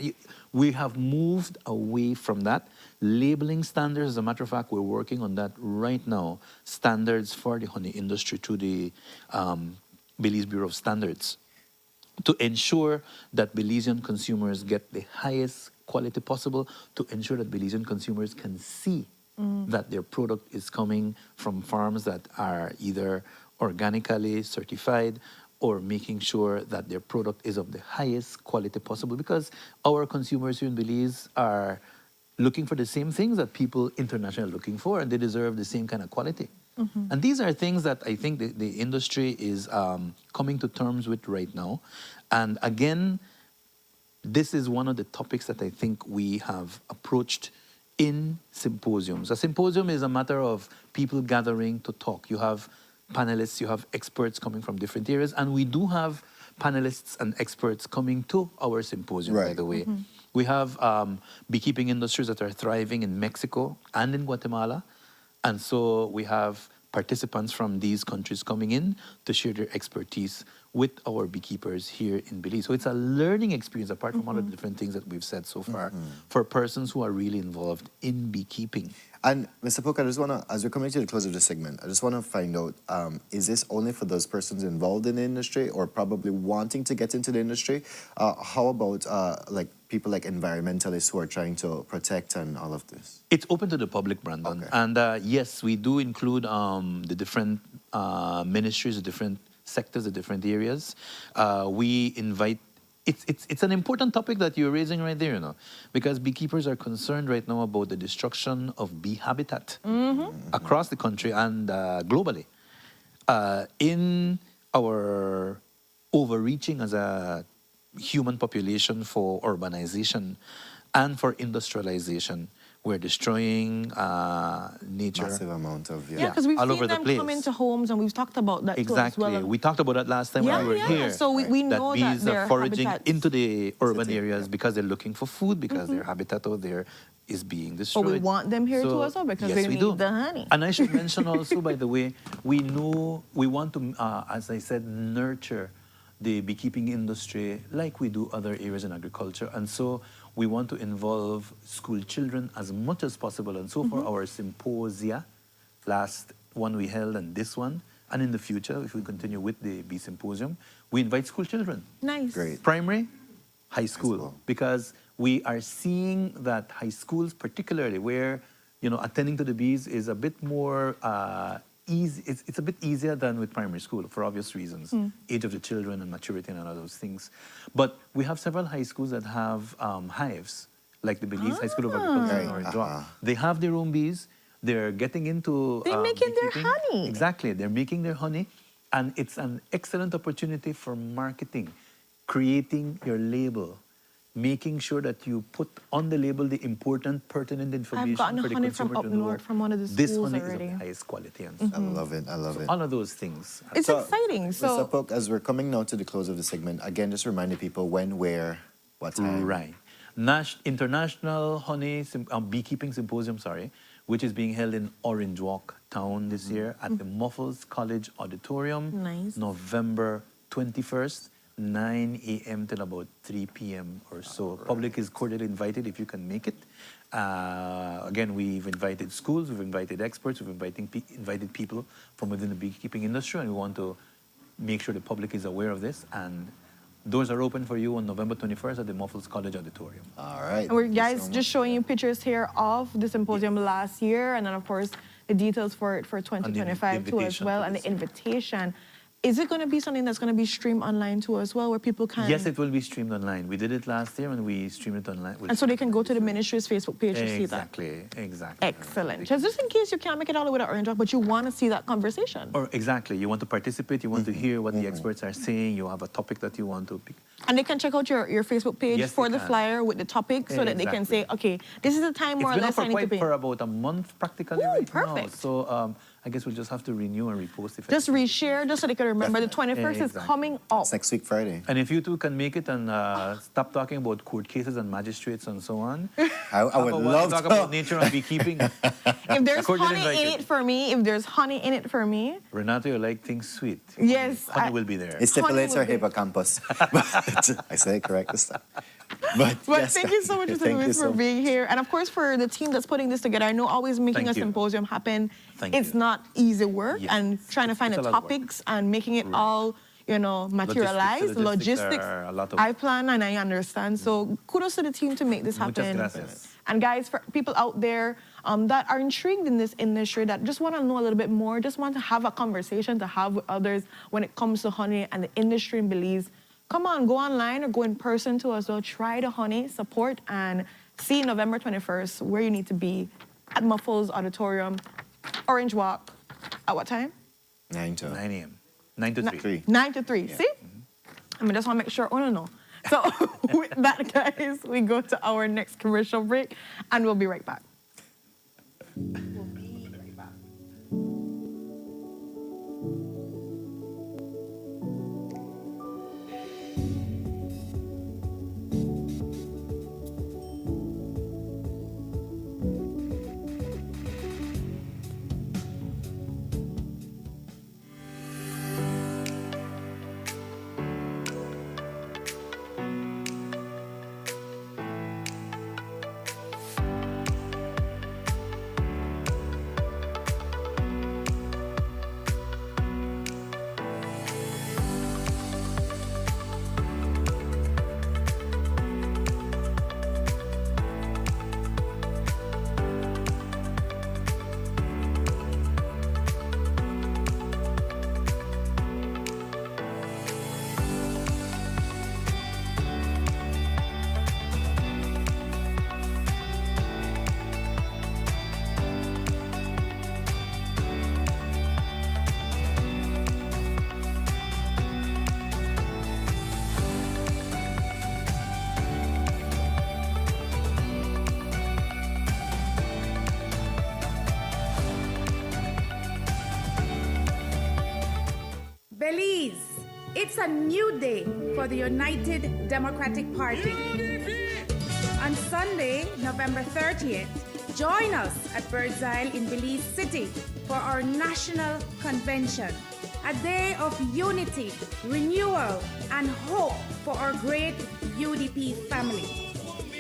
We have moved away from that. Labeling standards, as a matter of fact, we're working on that right now. Standards for the honey industry through the Belize Bureau of Standards, to ensure that Belizean consumers get the highest quality possible, to ensure that Belizean consumers can see that their product is coming from farms that are either organically certified, or making sure that their product is of the highest quality possible, because our consumers here in Belize are looking for the same things that people internationally are looking for, and they deserve the same kind of quality. And these are things that I think the industry is coming to terms with right now. And again, this is one of the topics that I think we have approached in symposiums. A symposium is a matter of people gathering to talk. You have panelists, you have experts coming from different areas, and we do have panelists and experts coming to our symposium, by the way. We have beekeeping industries that are thriving in Mexico and in Guatemala, and so we have participants from these countries coming in to share their expertise with our beekeepers here in Belize. So it's a learning experience, apart from all of the different things that we've said so far, for persons who are really involved in beekeeping. And Mr. Pook, I just want to, as we're coming to the close of the segment, I just want to find out, is this only for those persons involved in the industry or probably wanting to get into the industry? How about like people like environmentalists who are trying to protect and all of this? It's open to the public, Brandon. And yes, we do include the different ministries, the different sectors, the different areas. We invite. It's an important topic that you're raising right there, you know, because beekeepers are concerned right now about the destruction of bee habitat across the country and globally. In our overreaching as a human population for urbanization and for industrialization, we're destroying nature. Massive amount of, Yeah, because we've all seen over the them place. come into homes, and we've talked about that too as Exactly. well. We talked about that last time when we were here. So we know that bees their are foraging habitats- into the urban areas because they're looking for food, because their habitat out there is being destroyed. But we want them here too as well, because yes, they we need do. the honey. And I should mention also, by the way, we know we want to, as I said, nurture the beekeeping industry like we do other areas in agriculture. And so we want to involve school children as much as possible. And so for our symposia, last one we held and this one, and in the future, if we continue with the Bee Symposium, we invite school children. Nice. Great. Primary, high school. Because we are seeing that high schools, particularly where, you know, attending to the bees is a bit more easy. It's a bit easier than with primary school for obvious reasons. Age of the children and maturity and all those things. But we have several high schools that have hives, like the Belize High School of Agriculture in Orange Walk. They have their own bees. They're getting into They're making their beekeeping. honey. Exactly. They're making their honey. And it's an excellent opportunity for marketing, creating your label, making sure that you put on the label the important, pertinent information I've gotten for the honey from consumer up to know. north from one of the This schools honey already. is of the highest quality. And I love it. I love it. all of those things. It's exciting. So Mr. Pook, as we're coming now to the close of the segment, again, just reminding people when, where, what time. Right. International Honey Beekeeping Symposium, which is being held in Orange Walk Town this year at the Muffles College Auditorium. Nice. November 21st, 9 a.m. till about 3 p.m. or so. Public is cordially invited if you can make it. Again, we've invited schools, we've invited experts, we've invited people from within the beekeeping industry, and we want to make sure the public is aware of this. And doors are open for you on November 21st at the Muffles College Auditorium. All right. And we're guys just showing you pictures here of the symposium last year, and then of course the details for it for 2025 too as well, and the invitation. Is it going to be something that's going to be streamed online too as well, where people can? Yes, it will be streamed online. We did it last year and we streamed it online. And so they can go to the ministry's Facebook page to see that. Exactly. Excellent. Just in case you can't make it all the way to Orange Walk, but you want to see that conversation. Or exactly, you want to participate, you want to hear what the experts are saying, you have a topic that you want to pick. And they can check out your Facebook page Yes, for they the can. flyer with the topic so that they can say, okay, this is the time more or less I need to be. For about a month practically right perfect. now. So I guess we'll just have to renew and repost it. Just reshare, just so they can remember the 21st is coming up. It's next week, Friday. And if you two can make it and stop talking about court cases and magistrates and so on. I would love to talk about nature and beekeeping. If there's Cordially honey in invited. it for me, if there's honey in it for me. Renato, you like things sweet. Yes. Honey will be there. It stipulates our Honey will be- hippocampus. I said it correct this time. But yes, thank you so much, Mr. thank you Lewis, so for being here. And of course, for the team that's putting this together, I know always making Thank a you. symposium happen, Thank it's you. not easy work. Yes. And trying to find It's the a lot of work. topics and making it all, materialized. Logistics are a lot of I plan and I understand. So kudos to the team to make this Muchas happen. gracias. And guys, for people out there that are intrigued in this industry, that just want to know a little bit more, just want to have a conversation to have with others when it comes to honey and the industry in Belize, come on, go online or go in person to us. So try the honey, support, and see November 21st where you need to be at Muffles Auditorium, Orange Walk. At what time? 9 to 9 a.m. 9 to 3. 9 to 3. See? I mean, just want to make sure. Oh, no. So with that, guys, we go to our next commercial break, and we'll be right back. Belize, it's a new day for the United Democratic Party. On Sunday, November 30th, join us at Birds Isle in Belize City for our national convention, a day of unity, renewal, and hope for our great UDP family.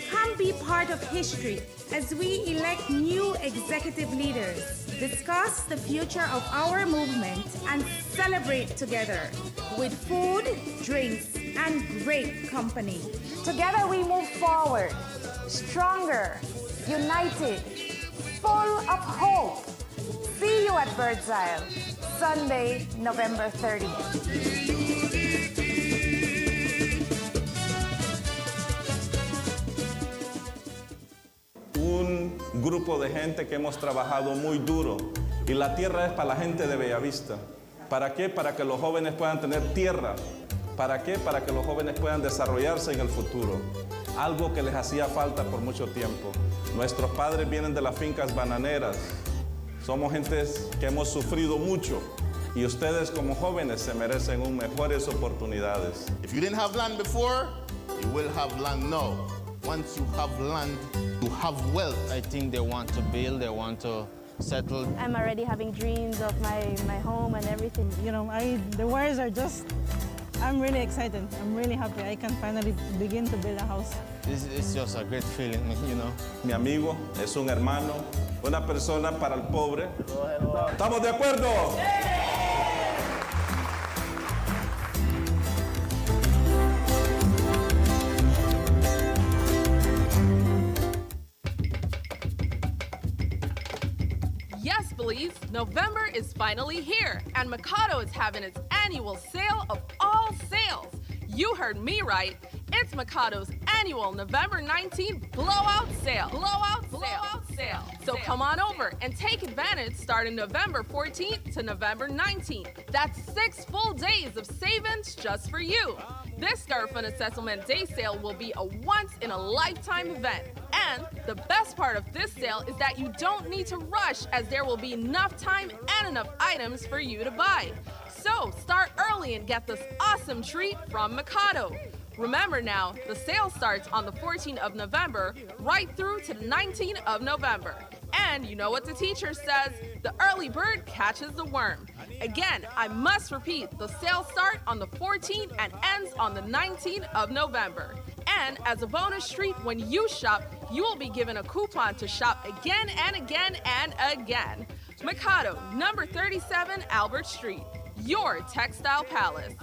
Come be part of history as we elect new executive leaders, discuss the future of our movement, and celebrate together with food, drinks, and great company. Together we move forward, stronger, united, full of hope. See you at Birds Isle, Sunday, November 30th. Un grupo de gente que hemos trabajado muy duro y la tierra es para la gente de Bellavista. ¿Para qué? Para que los jóvenes puedan tener tierra. ¿Para qué? Para que los jóvenes puedan desarrollarse en el futuro. Algo que les hacía falta por mucho tiempo. Nuestros padres vienen de las fincas bananeras. Somos gentes que hemos sufrido mucho y ustedes como jóvenes se merecen mejores oportunidades. If you didn't have land before, you will have land now. Once you have land, you have wealth. I think they want to build, they want to settle. I'm already having dreams of my home and everything. You know, the wires are just, I'm really excited. I'm really happy. I can finally begin to build a house. It's just a great feeling, you know. Mi amigo es un hermano, una persona para el pobre. ¿Estamos de acuerdo? Yes, Belize, November is finally here, and Mikado is having its annual sale of all sales. You heard me right. It's Mikado's annual November 19th blowout sale. Blowout sale. So come on over and take advantage starting November 14th to November 19th. That's 6 full days of savings just for you. This Garifuna Settlement Day sale will be a once-in-a-lifetime event. And the best part of this sale is that you don't need to rush, as there will be enough time and enough items for you to buy. So start early and get this awesome treat from Mikado. Remember now, the sale starts on the 14th of November right through to the 19th of November. And you know what the teacher says, the early bird catches the worm. Again, I must repeat, the sale starts on the 14th and ends on the 19th of November. And as a bonus treat, when you shop, you will be given a coupon to shop again and again and again. Mikado, number 37 Albert Street, your textile palace.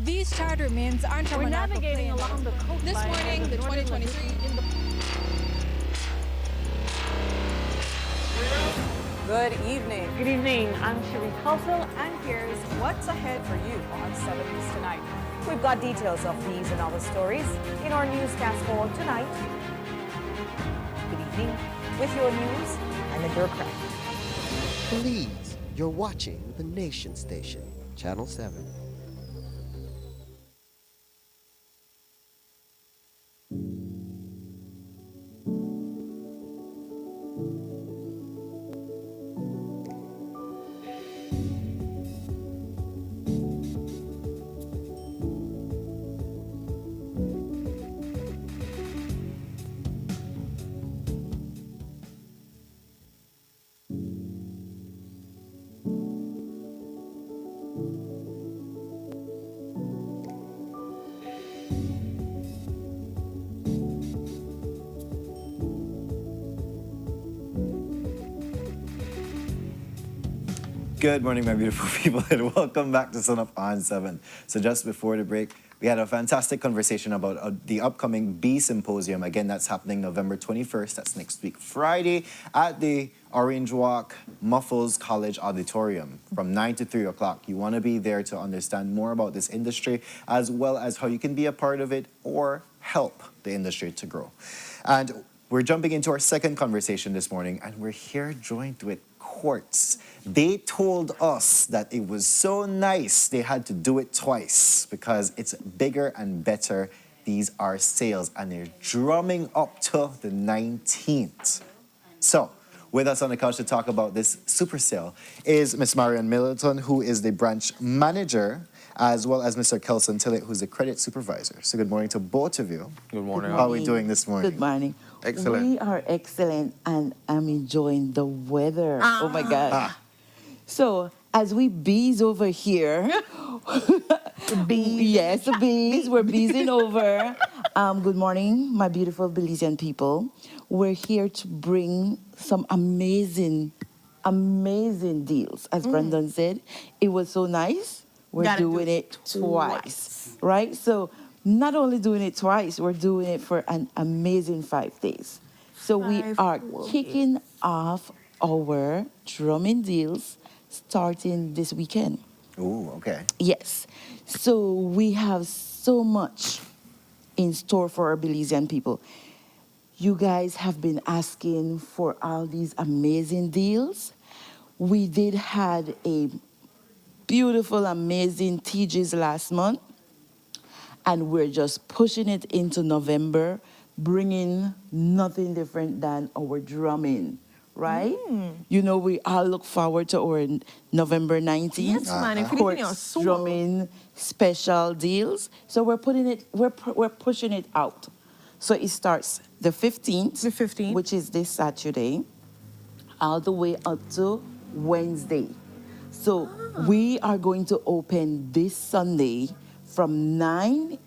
These charter means aren't We're navigating along the coastline. This morning, the 2023 in the... Good evening. Good evening. I'm Sherry Kelso, And here's what's ahead for you on 7 News Tonight. We've got details of these and other stories in our newscast for tonight. Good evening. With your news, I'm Indra Craft. Please, you're watching the Nation Station, Channel 7. Good morning, my beautiful people, and welcome back to Sunup on 7. So just before the break, we had a fantastic conversation about the upcoming Bee Symposium. Again, that's happening November 21st. That's next week, Friday, at the Orange Walk Muffles College Auditorium from 9 to 3 o'clock. You want to be there to understand more about this industry, as well as how you can be a part of it or help the industry to grow. And we're jumping into our second conversation this morning, and we're here joined with Quartz. They told us that it was so nice they had to do it twice because it's bigger and better. These are sales, and they're drumming up to the 19th. So, with us on the couch to talk about this super sale is Miss Marian Middleton, who is the branch manager, as well as Mr. Kelson Tillett, who's the credit supervisor. So good morning to both of you. Good morning. How are we doing this morning? Good morning. Excellent. We are excellent, and I'm enjoying the weather. Oh my God. So, as we bees over here, the bees, we're beesing over. Good morning, my beautiful Belizean people. We're here to bring some amazing deals. As Brandon said, it was so nice. We're doing it twice, right? So, not only doing it twice, we're doing it for an amazing 5 days. So we are kicking off our drumming deals starting this weekend. Ooh, okay. Yes. So we have so much in store for our Belizean people. You guys have been asking for all these amazing deals. We did had a beautiful, amazing TGs last month, and we're just pushing it into November, bringing nothing different than our drumming right? You know, we all look forward to our November 19th. Yes, man, if you didn't know, Courts so- drumming special deals. So we're putting it, we're pushing it out. So it starts the 15th, which is this Saturday, all the way up to Wednesday. So we are going to open this Sunday from 9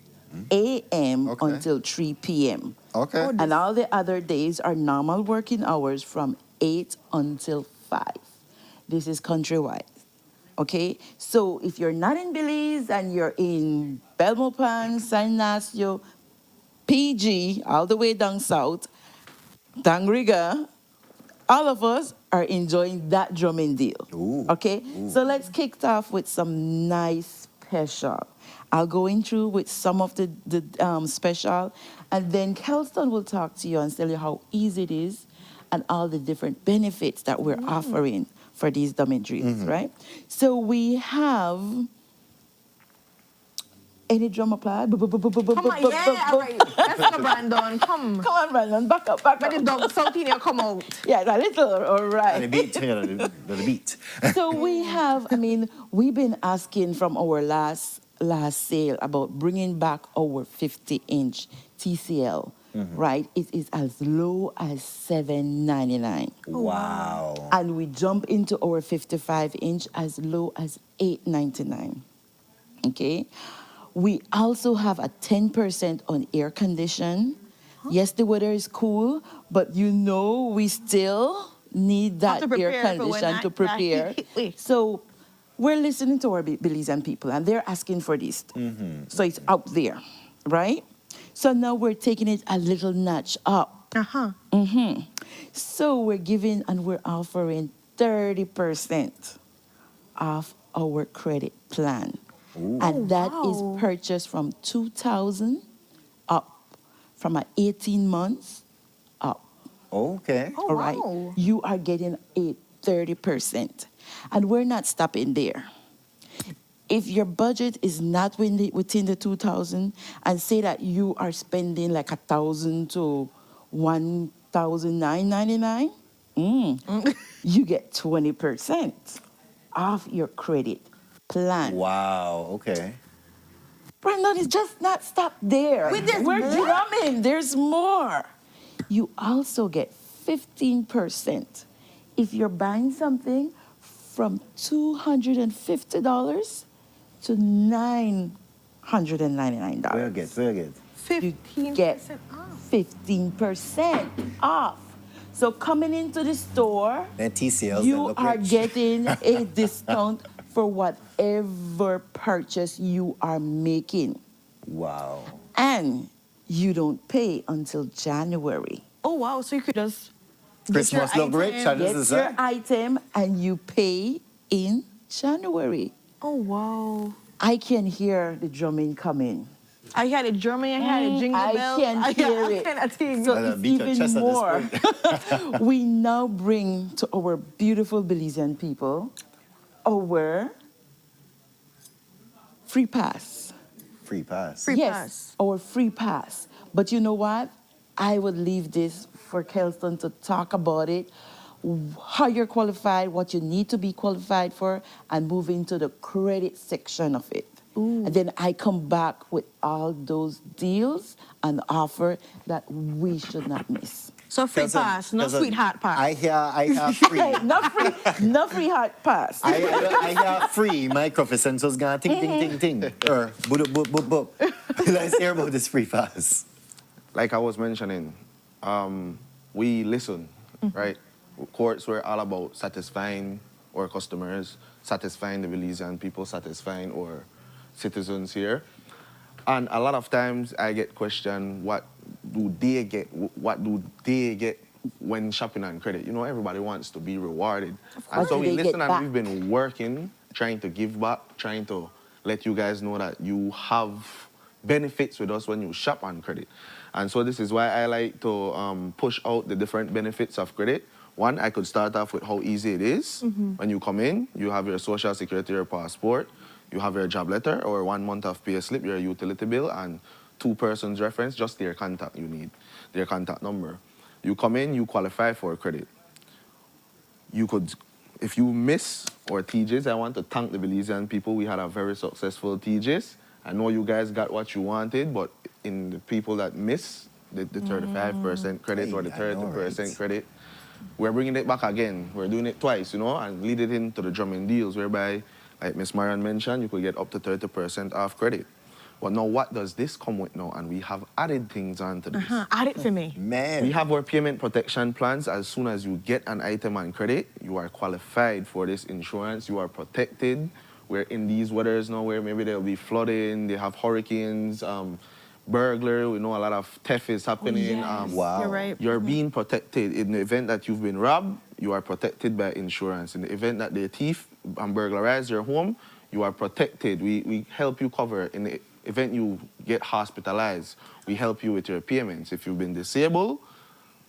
a.m. until 3 p.m. Okay. And all the other days are normal working hours from 8 until 5. This is countrywide. Okay? So if you're not in Belize and you're in Belmopan, San Ignacio, PG, all the way down south, Tangriga, all of us are enjoying that drumming deal. Okay? So let's kick it off with some nice special. I'll go in through with some of the special, and then Kelston will talk to you and tell you how easy it is and all the different benefits that we're offering for these drumming drills, right? So we have any drum applied? Come on, yeah, all right. Let's go, Brandon. Come. Come on, Brandon. Back up, back up. Let the dog salty there come out. Yeah, a little, all right. The beat, the beat. So we have, I mean, we've been asking from our last sale about bringing back our 50-inch TCL, right? It is as low as $7.99. Wow. And we jump into our 55-inch as low as $8.99. Okay? We also have a 10% on air condition. Yes, the weather is cool, but you know we still need that air condition to prepare. So we're listening to our Belizean people, and they're asking for this. So it's out there, right? So now we're taking it a little notch up. So we're giving and we're offering 30% off our credit plan. And that is purchased from $2,000 up, from 18 months up. Okay. All right. You are getting a 30%. And we're not stopping there. If your budget is not within the 2,000, and say that you are spending like 1,000 to 1,999, you get 20% off your credit plan. Wow, okay. Brandon, it's just not stopped there. We're drumming. There's more. You also get 15% if you're buying something from $250 to $999. Very good, very good. 15% get 15% off. So coming into the store, TCLs you are getting a discount for whatever purchase you are making. Wow. And you don't pay until January. Oh, wow. So you could just Christmas look rich. Get your item and you pay in January. Oh, wow. I can hear the drumming coming. I had a drumming, I had a jingle bell. I can hear it. So it's even more. We now bring to our beautiful Belizean people our free pass. Free pass. Yes, our free pass. But you know what? I would leave this for Kelston to talk about it, how you're qualified, what you need to be qualified for, and move into the credit section of it. And then I come back with all those deals and offer that we should not miss. So free pass, not sweetheart pass. I hear free. Not free heart pass. I hear free microphone, so it's gonna ting ting ting ting. Or boop boop boop boop. Let's hear about this free pass. Like I was mentioning, we listen, right? Courts were all about satisfying our customers, satisfying the Belizean people, satisfying our citizens here. And a lot of times I get questioned, what do they get when shopping on credit? You know, everybody wants to be rewarded. And so we listen and we've been working, trying to give back, trying to let you guys know that you have benefits with us when you shop on credit. And so this is why I like to push out the different benefits of credit. One, I could start off with how easy it is. When you come in, you have your social security or passport, you have your job letter or 1 month of pay slip, your utility bill, and 2 persons reference, just their contact you need, their contact number. You come in, you qualify for credit. you could, if you miss or TJs, I want to thank the Belizean people. We had a very successful TJs. I know you guys got what you wanted, but in the people that miss the 35% credit or the 30% credit, we're bringing it back again. We're doing it twice, you know, and lead it into the drumming deals, whereby, like Miss Marian mentioned, you could get up to 30% off credit. But now what does this come with now? And we have added things onto this. Add it for me. Man. We have our payment protection plans. As soon as you get an item on credit, you are qualified for this insurance. You are protected. We're in these weathers now where maybe there'll be flooding, they have hurricanes, burglar. We know a lot of theft is happening. Wow. You're right. You're being protected. In the event that you've been robbed, you are protected by insurance. In the event that the thief and burglarize your home, you are protected. We help you cover. In the event you get hospitalized, we help you with your payments. If you've been disabled,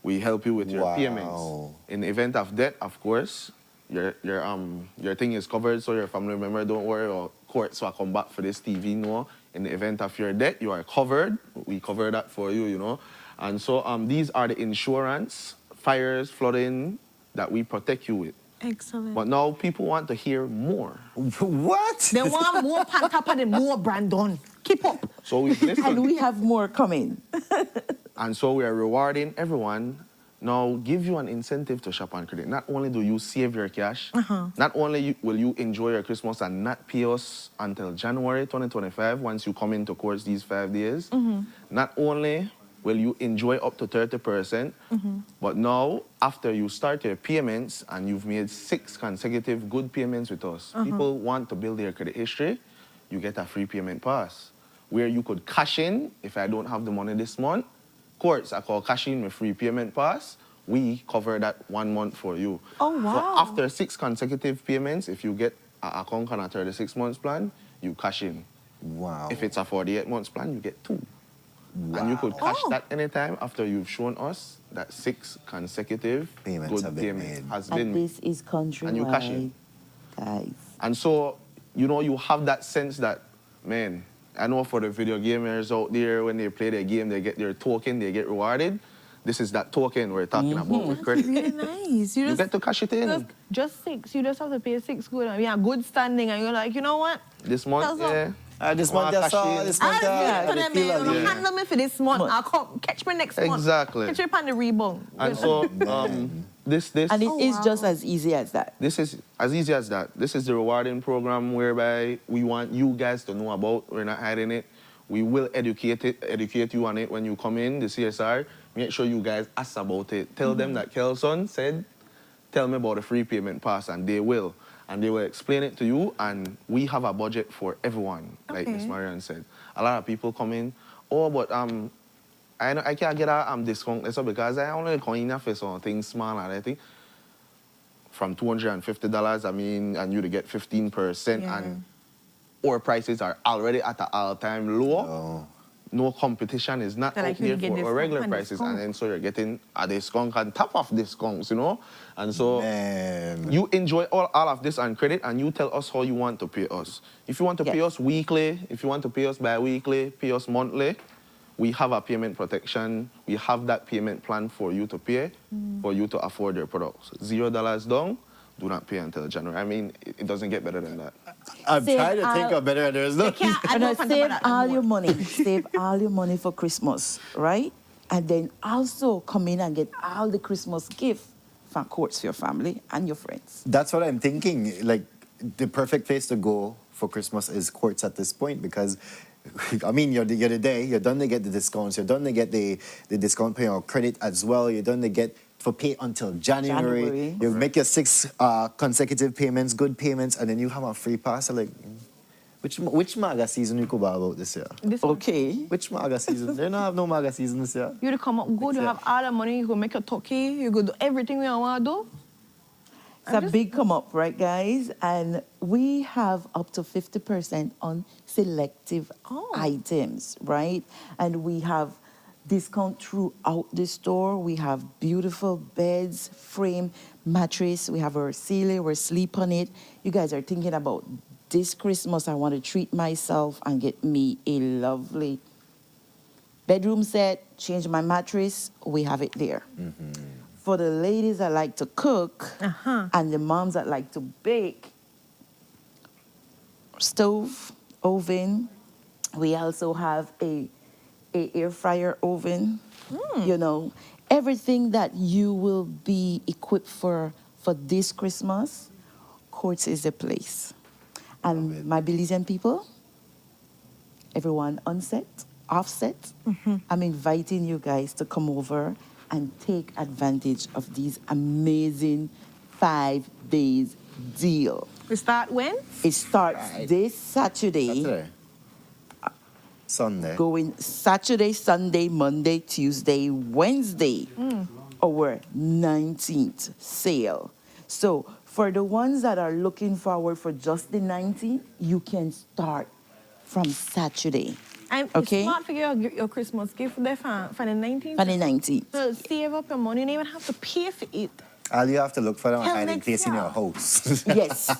we help you with your payments. In the event of death, of course, your thing is covered, so your family member don't worry, or courts will come back for this TV, no. In the event of your death, you are covered. We cover that for you, you know. And so these are the insurance, fires, flooding, that we protect you with. Excellent. But now people want to hear more. What? They want more Pantapa and more Brandon. Keep up. So we listen. And we have more coming. And so we are rewarding everyone. Now, give you an incentive to shop on credit. Not only do you save your cash, not only will you enjoy your Christmas and not pay us until January 2025 once you come into course these 5 days, not only will you enjoy up to 30%, but now, after you start your payments and you've made 6 consecutive good payments with us, people want to build their credit history, you get a free payment pass where you could cash in if I don't have the money this month. Courts, I call cash in with free payment pass. We cover that 1 month for you. Oh, wow. So after 6 consecutive payments, if you get an account on a 36 months plan, you cash in. Wow. If it's a 48 months plan, you get 2. And you could cash that anytime after you've shown us that 6 consecutive payments good payments has And been. this is countrywide, And you cash in. guys. And so, you know, you have that sense that, man, I know for the video gamers out there, when they play their game, they get their token, they get rewarded. This is that token we're talking about with credit. Really nice. You get to cash it in. Just 6. You just have to pay 6 good. And yeah, good standing. And you're like, you know what? This month, yeah. This month, that's all. This month, handle me for this month. I'll come catch me next month. Exactly. Catch me on the rebound. And so, this... And it is just as easy as that. This is as easy as that. This is the rewarding program whereby we want you guys to know about. We're not hiding it. We will educate you on it when you come in, the CSR. Make sure you guys ask about it. Tell them that Kelson said, tell me about the free payment pass, and they will. And they will explain it to you, and we have a budget for everyone, like Miss Marian said. A lot of people come in, oh, but I can't get a discount so because I only coin for something small and I think from $250, I mean, and you to get 15%, and our prices are already at an all-time low. No competition is not out there for our regular prices, and then so you're getting a discount on top of discounts, you know? And so you enjoy all of this on credit, and you tell us how you want to pay us. If you want to pay us weekly, if you want to pay us bi-weekly, pay us monthly, we have a payment protection. We have that payment plan for you to pay, for you to afford your products. $0 down, do not pay until January. I mean, it doesn't get better than that. I'm trying to think of better, and there's no... Save all your money. Save all your money for Christmas, right? And then also come in and get all the Christmas gifts for courts for your family and your friends. That's what I'm thinking. Like, the perfect place to go for Christmas is courts at this point, because I mean, you're done to get the discounts, you're done to get the discount pay on credit as well, you're done to get for pay until January. You make your 6 consecutive payments, good payments, and then you have a free pass. So like, which MAGA season you could buy about this year? Which MAGA season? They don't have no MAGA season this year. You come up good, you have all the money, you go make a turkey, you go do everything you want to do. It's a big come up, right, guys? And we have up to 50% on selective items, right? And we have discount throughout the store. We have beautiful beds, frame, mattress. We have our ceiling, we sleep on it. You guys are thinking about this Christmas, I want to treat myself and get me a lovely bedroom set, change my mattress. We have it there. For the ladies that like to cook and the moms that like to bake, stove, oven. We also have a air fryer oven. You know, everything that you will be equipped for this Christmas, Courts is the place. And my Belizean people, everyone on set, off set, I'm inviting you guys to come over and take advantage of these amazing 5 days deal. We start when? It starts this Saturday. Sunday. Going Saturday, Sunday, Monday, Tuesday, Wednesday. Our 19th sale. So for the ones that are looking forward for just the 19th, you can start from Saturday. And it's smart for your Christmas gift there for the 19th. For the 19th. So save up your money. You don't even have to pay for it. All you have to look for them a Till hiding next place in year. your house. Yes.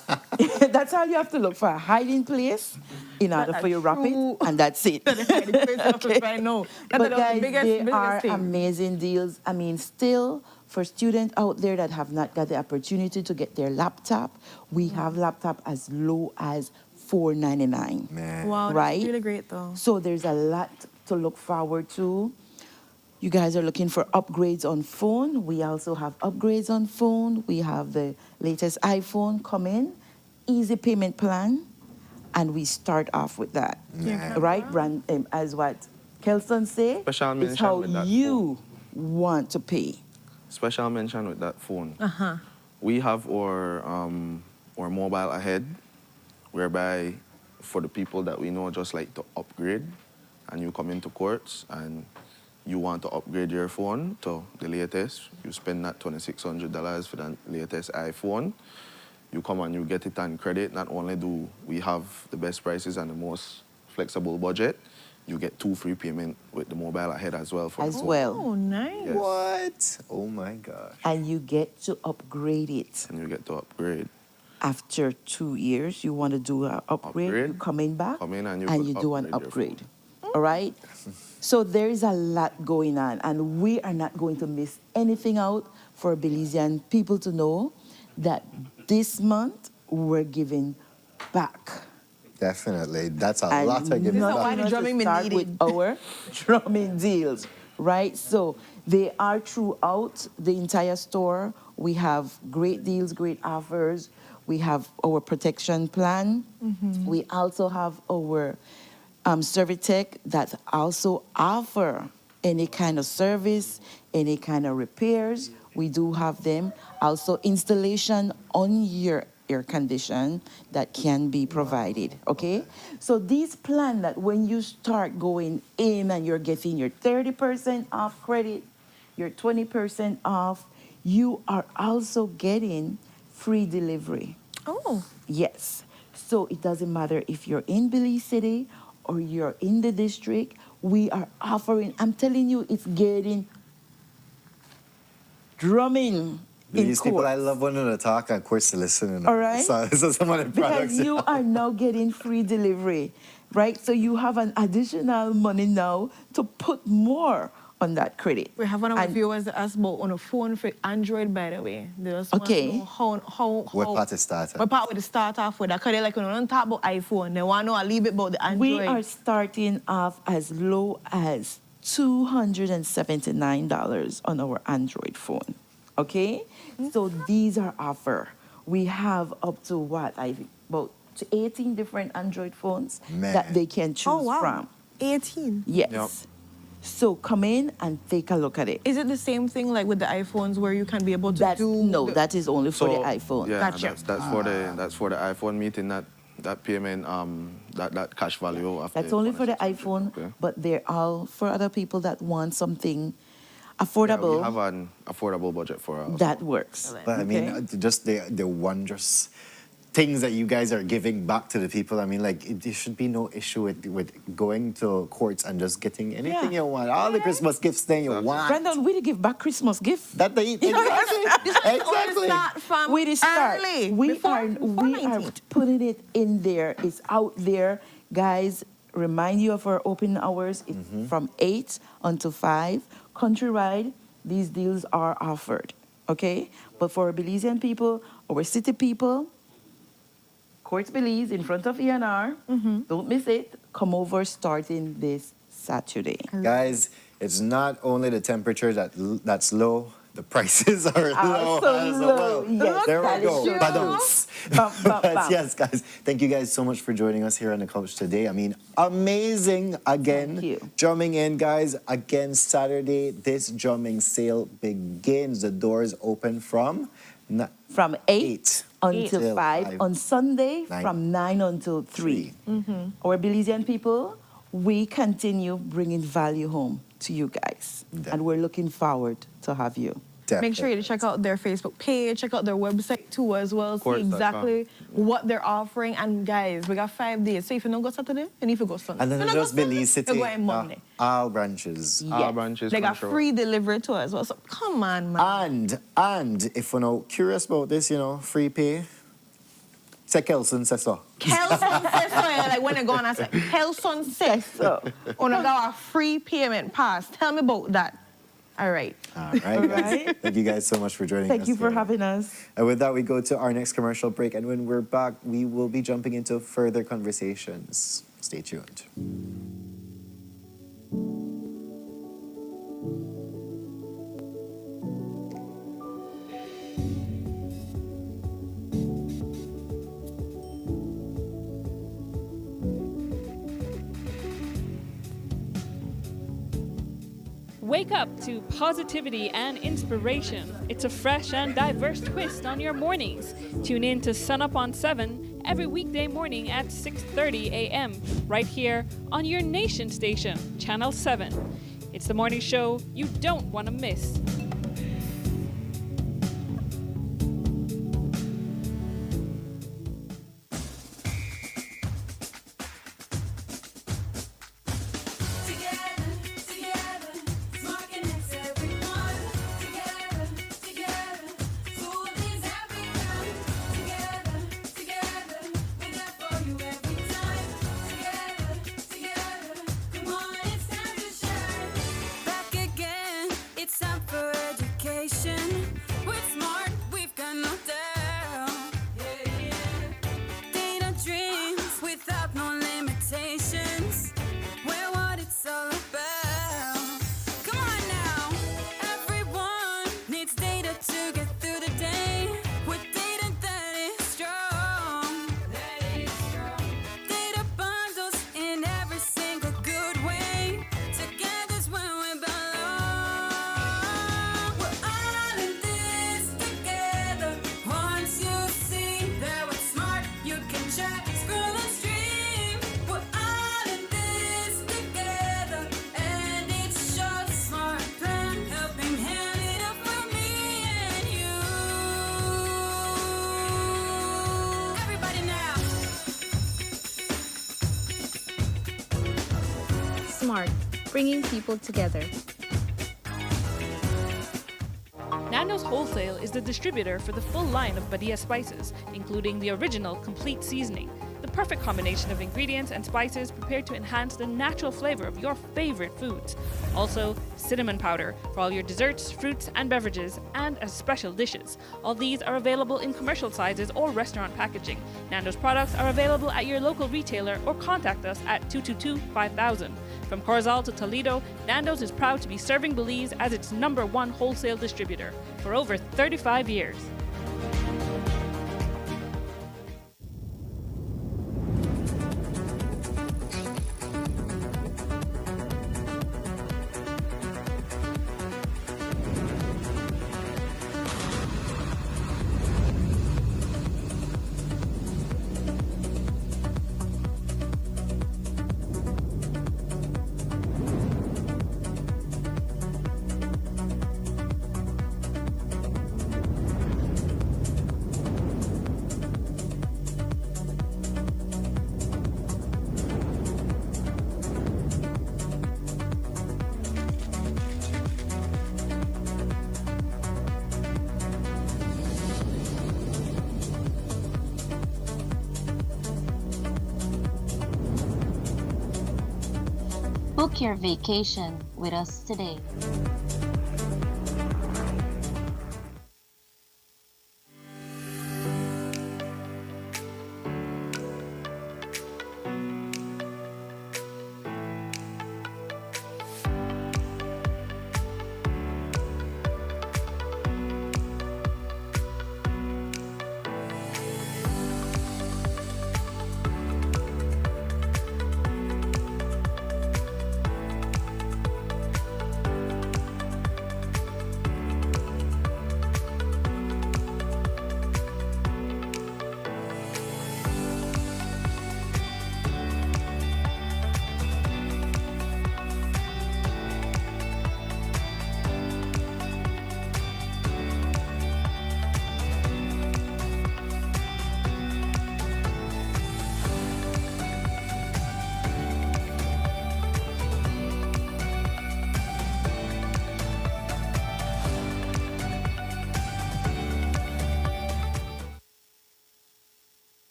That's all you have to look for, a hiding place in order for you to wrap it, and that's it. I know. But guys, they are amazing deals. I mean, still, for students out there that have not got the opportunity to get their laptop, we have laptop as low as $4.99. Man. Wow, right? that's really great though. So there's a lot to look forward to. You guys are looking for upgrades on phone. We also have upgrades on phone. We have the latest iPhone coming, easy payment plan, and we start off with that. Yeah. Right? As what Kelson say, Special it's mention how with that you want to pay. Special mention with that phone. We have our mobile ahead, whereby for the people that we know just like to upgrade, and you come into Courts and you want to upgrade your phone to the latest, you spend that $2,600 for the latest iPhone. You come and you get it on credit. Not only do we have the best prices and the most flexible budget, you get 2 free payment with the mobile ahead as well. For the phone. Oh, nice. Yes. What? Oh my gosh. And you get to upgrade it. And you get to upgrade. After 2 years, you want to do an upgrade, you coming back, Come in and you do an upgrade. All right? So there is a lot going on, and we are not going to miss anything out for Belizean people to know that this month we're giving back. Definitely. That's a And lot of giving not back. only to start with our drumming deals, right? So they are throughout the entire store. We have great deals, great offers. We have our protection plan. We also have our Servitech that also offer any kind of service, any kind of repairs. We do have them. Also installation on your air condition that can be provided, okay? So these plan that when you start going in and you're getting your 30% off credit, your 20% off, you are also getting free delivery. Oh. Yes. So it doesn't matter if you're in Belize City or you're in the district, we are offering, I'm telling you, it's getting drumming. These people, I love when they talk and Courts to listen. All right? So some of the products. Because you are now getting free delivery, right? So you have an additional money now to put more on that credit. We have one of our viewers that asked about on a phone for Android, by the way. They just want to know how what part to start what part would they start off with? Because they like when we don't talk about iPhone, they want to know a little bit about the Android. We are starting off as low as $279 on our Android phone, okay? So these are offer. We have up to what? About 18 different Android phones that they can choose from. 18? Yes. Yep. So come in and take a look at it. Is it the same thing like with the iPhones where you can be able to do? No, that is only for the iPhone. Yeah, Gotcha. that's for the iPhone meeting that payment that cash value. After That's only for the iPhone, okay. but they're all for other people that want something affordable. Yeah, we have an affordable budget for us. That works. But I mean, just the wondrous things that you guys are giving back to the people. I mean, like, there should be no issue with going to Courts and just getting anything you want. All the Christmas gifts that you want. Brandon, we give back Christmas gift. That they exactly. We the start. We are putting it in there. It's out there, guys. Remind you of our open hours. It's from 8 until 5. Countrywide, these deals are offered, okay? But for Belizean people, our city people, Courts Belize in front of ENR, don't miss it. Come over starting this Saturday. Guys, it's not only the temperature that's low, the prices are low as well. Yes, there we go. true. Badums. But yes, guys, thank you guys so much for joining us here on the couch today. I mean, amazing again. Drumming in, guys. Again, Saturday, this drumming sale begins. The doors open from 8 until 5. 5. On Sunday, from 9 until 3. Our Belizean people, we continue bringing value home to you guys. And we're looking forward to have you. Make sure you check out their Facebook page, check out their website too as well, see exactly what they're offering. And guys, we got 5 days. So if you don't go Saturday, and if you go Sunday. And then you just Belize City. You're going Monday. All branches. Yes. All branches. They got free delivery too as well. So come on, man. And if you're now curious about this, free pay, say Kelson says so. Kelson says so. Like when I go on, I say, Kelson says so. On a free payment pass. Tell me about that. All right. All right, guys. Thank you guys so much for joining us. Thank you for having us. And with that, we go to our next commercial break. And when we're back, we will be jumping into further conversations. Stay tuned. Wake up to positivity and inspiration. It's a fresh and diverse twist on your mornings. Tune in to Sunup on 7 every weekday morning at 6:30 a.m. right here on your nation station, Channel 7. It's the morning show you don't want to miss. Smart, bringing people together. Nando's Wholesale is the distributor for the full line of Badia spices, including the original complete seasoning, the perfect combination of ingredients and spices prepared to enhance the natural flavor of your favorite foods. Also, cinnamon powder for all your desserts, fruits, and beverages, and as special dishes. All these are available in commercial sizes or restaurant packaging. Nando's products are available at your local retailer or contact us at 222-5000. From Corozal to Toledo, Nando's is proud to be serving Belize as its #1 wholesale distributor for over 35 years. Book your vacation with us today.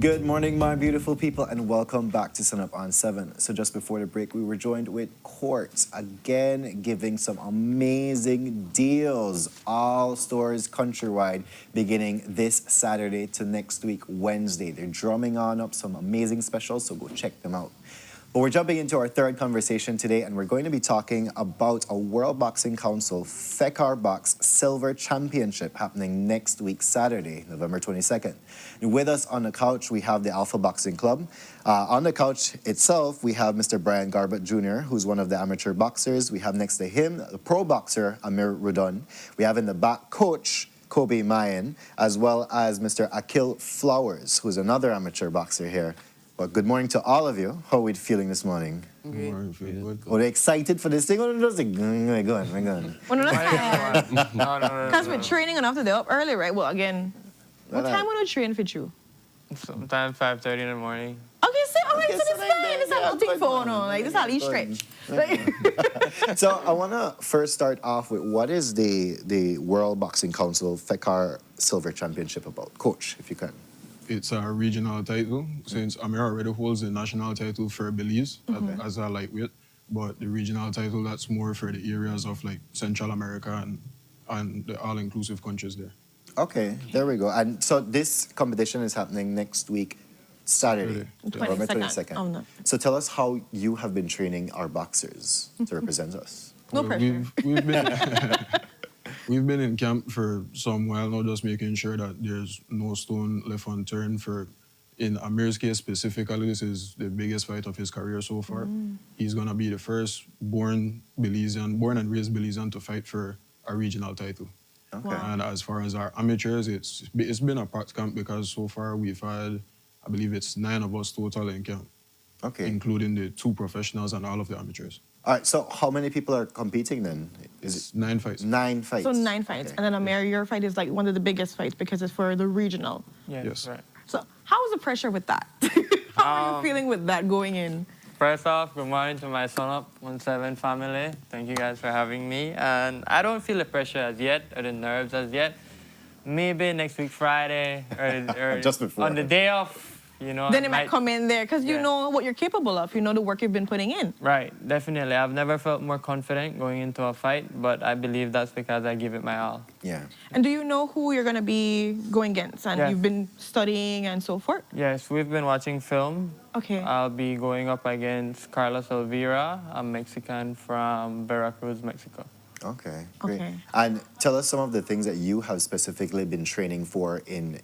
Good morning, my beautiful people, and welcome back to Sunup on 7. So just before the break, we were joined with Quartz, again giving some amazing deals. All stores countrywide beginning this Saturday to next week, Wednesday. They're drumming on up some amazing specials, so go check them out. But we're jumping into our third conversation today, and we're going to be talking about a World Boxing Council FECAR Box Silver Championship happening next week, Saturday, November 22nd. And with us on the couch, we have the Alpha Boxing Club. On the couch itself, we have Mr. Brian Garbutt Jr., who's one of the amateur boxers. We have next to him the pro boxer, Amir Rudon. We have in the back coach, Kobe Mayan, as well as Mr. Akil Flowers, who's another amateur boxer here. Well, good morning to all of you. How are we feeling this morning? Good morning, feeling good. Are they excited for this thing? Or just like, my God. Well, no. Because we're training enough to up early, right? Well, again, what time would we train for you? Sometimes 5:30 in the morning. Okay, so it's fine. It's not nothing for no. Like, this is at least stretch. So I want to first start off with what is the World Boxing Council FECAR Silver Championship about? Coach, if you can. It's a regional title, since Amir already holds the national title for Belize as a lightweight, but the regional title, that's more for the areas of like Central America and the all-inclusive countries there. Okay, there we go. And so this competition is happening next week, Saturday, November 22nd. Oh, no. So tell us how you have been training our boxers to represent us. No pressure. We've been in camp for some while now, just making sure that there's no stone left unturned for, in Amir's case specifically, this is the biggest fight of his career so far. He's gonna be the first born and raised Belizean to fight for a regional title. Okay. Wow. And as far as our amateurs, it's been a packed camp because so far we've had, I believe it's 9 of us total in camp. Okay. Including the 2 professionals and all of the amateurs. All right, so how many people are competing then? It's 9 fights. 9 fights. So 9 fights. Okay. And then Amir, your fight is like one of the biggest fights because it's for the regional. Yes. Right. So how is the pressure with that? How are you feeling with that going in? First off, good morning to my Sunup 17 family. Thank you guys for having me. And I don't feel the pressure as yet, or the nerves as yet. Maybe next week Friday, or Just before. on the day off, you know. Then it might come in there because you know what you're capable of. You know the work you've been putting in. Right, definitely. I've never felt more confident going into a fight, but I believe that's because I give it my all. Yeah. And do you know who you're going to be going against? And you've been studying and so forth? Yes, we've been watching film. Okay. I'll be going up against Carlos Elvira, a Mexican from Veracruz, Mexico. Okay, great. Okay. And tell us some of the things that you have specifically been training for in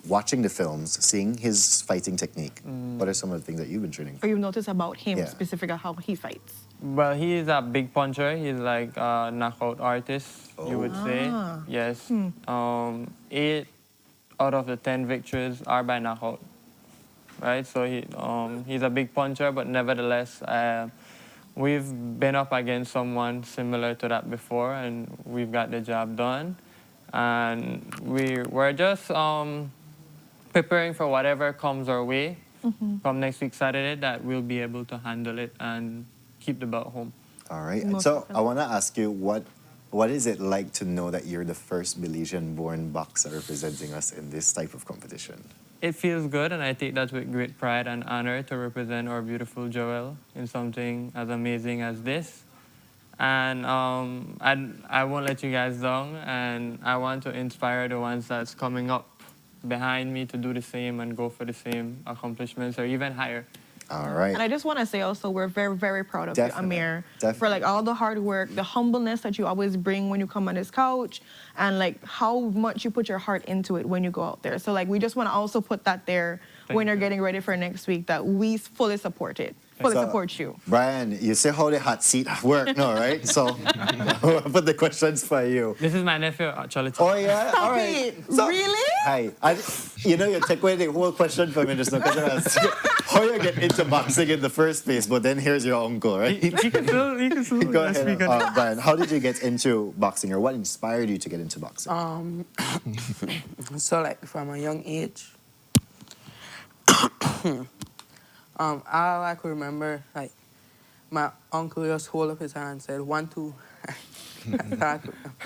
watching the films, seeing his fighting technique. What are some of the things that you've been training for? Or you've noticed about him Yeah. specifically how he fights? Well, he's a big puncher. He's like a knockout artist, you would say. Yes. 8 out of the 10 victories are by knockout. Right? So he's a big puncher, but nevertheless, we've been up against someone similar to that before, and we've got the job done. And we're just preparing for whatever comes our way from next week Saturday, that we'll be able to handle it and keep the belt home. All right. So I want to ask you, what is it like to know that you're the first Belizean-born boxer representing us in this type of competition? It feels good, and I take that with great pride and honor to represent our beautiful Joelle in something as amazing as this. And I won't let you guys down, and I want to inspire the ones that's coming up behind me to do the same and go for the same accomplishments or even higher. All right. And I just want to say also, we're very, very proud of you, Amir, for like all the hard work, the humbleness that you always bring when you come on this couch, and like how much you put your heart into it when you go out there. So like we just want to also put that there when you're getting ready for next week, that we fully support it. Fully support you. Brian, you see how the hot seat work now, right? So I'll put the questions for you. This is my nephew, actually. Oh, yeah? Stop All right. it. Really? Hi. You know, you take away the whole question from me just now, because I asked how you get into boxing in the first place, but then here's your uncle, right? He can still Go ahead, Brian. How did you get into boxing, or what inspired you to get into boxing? So like from a young age, all I could remember, like, my uncle just hold up his hand and said, 1, 2.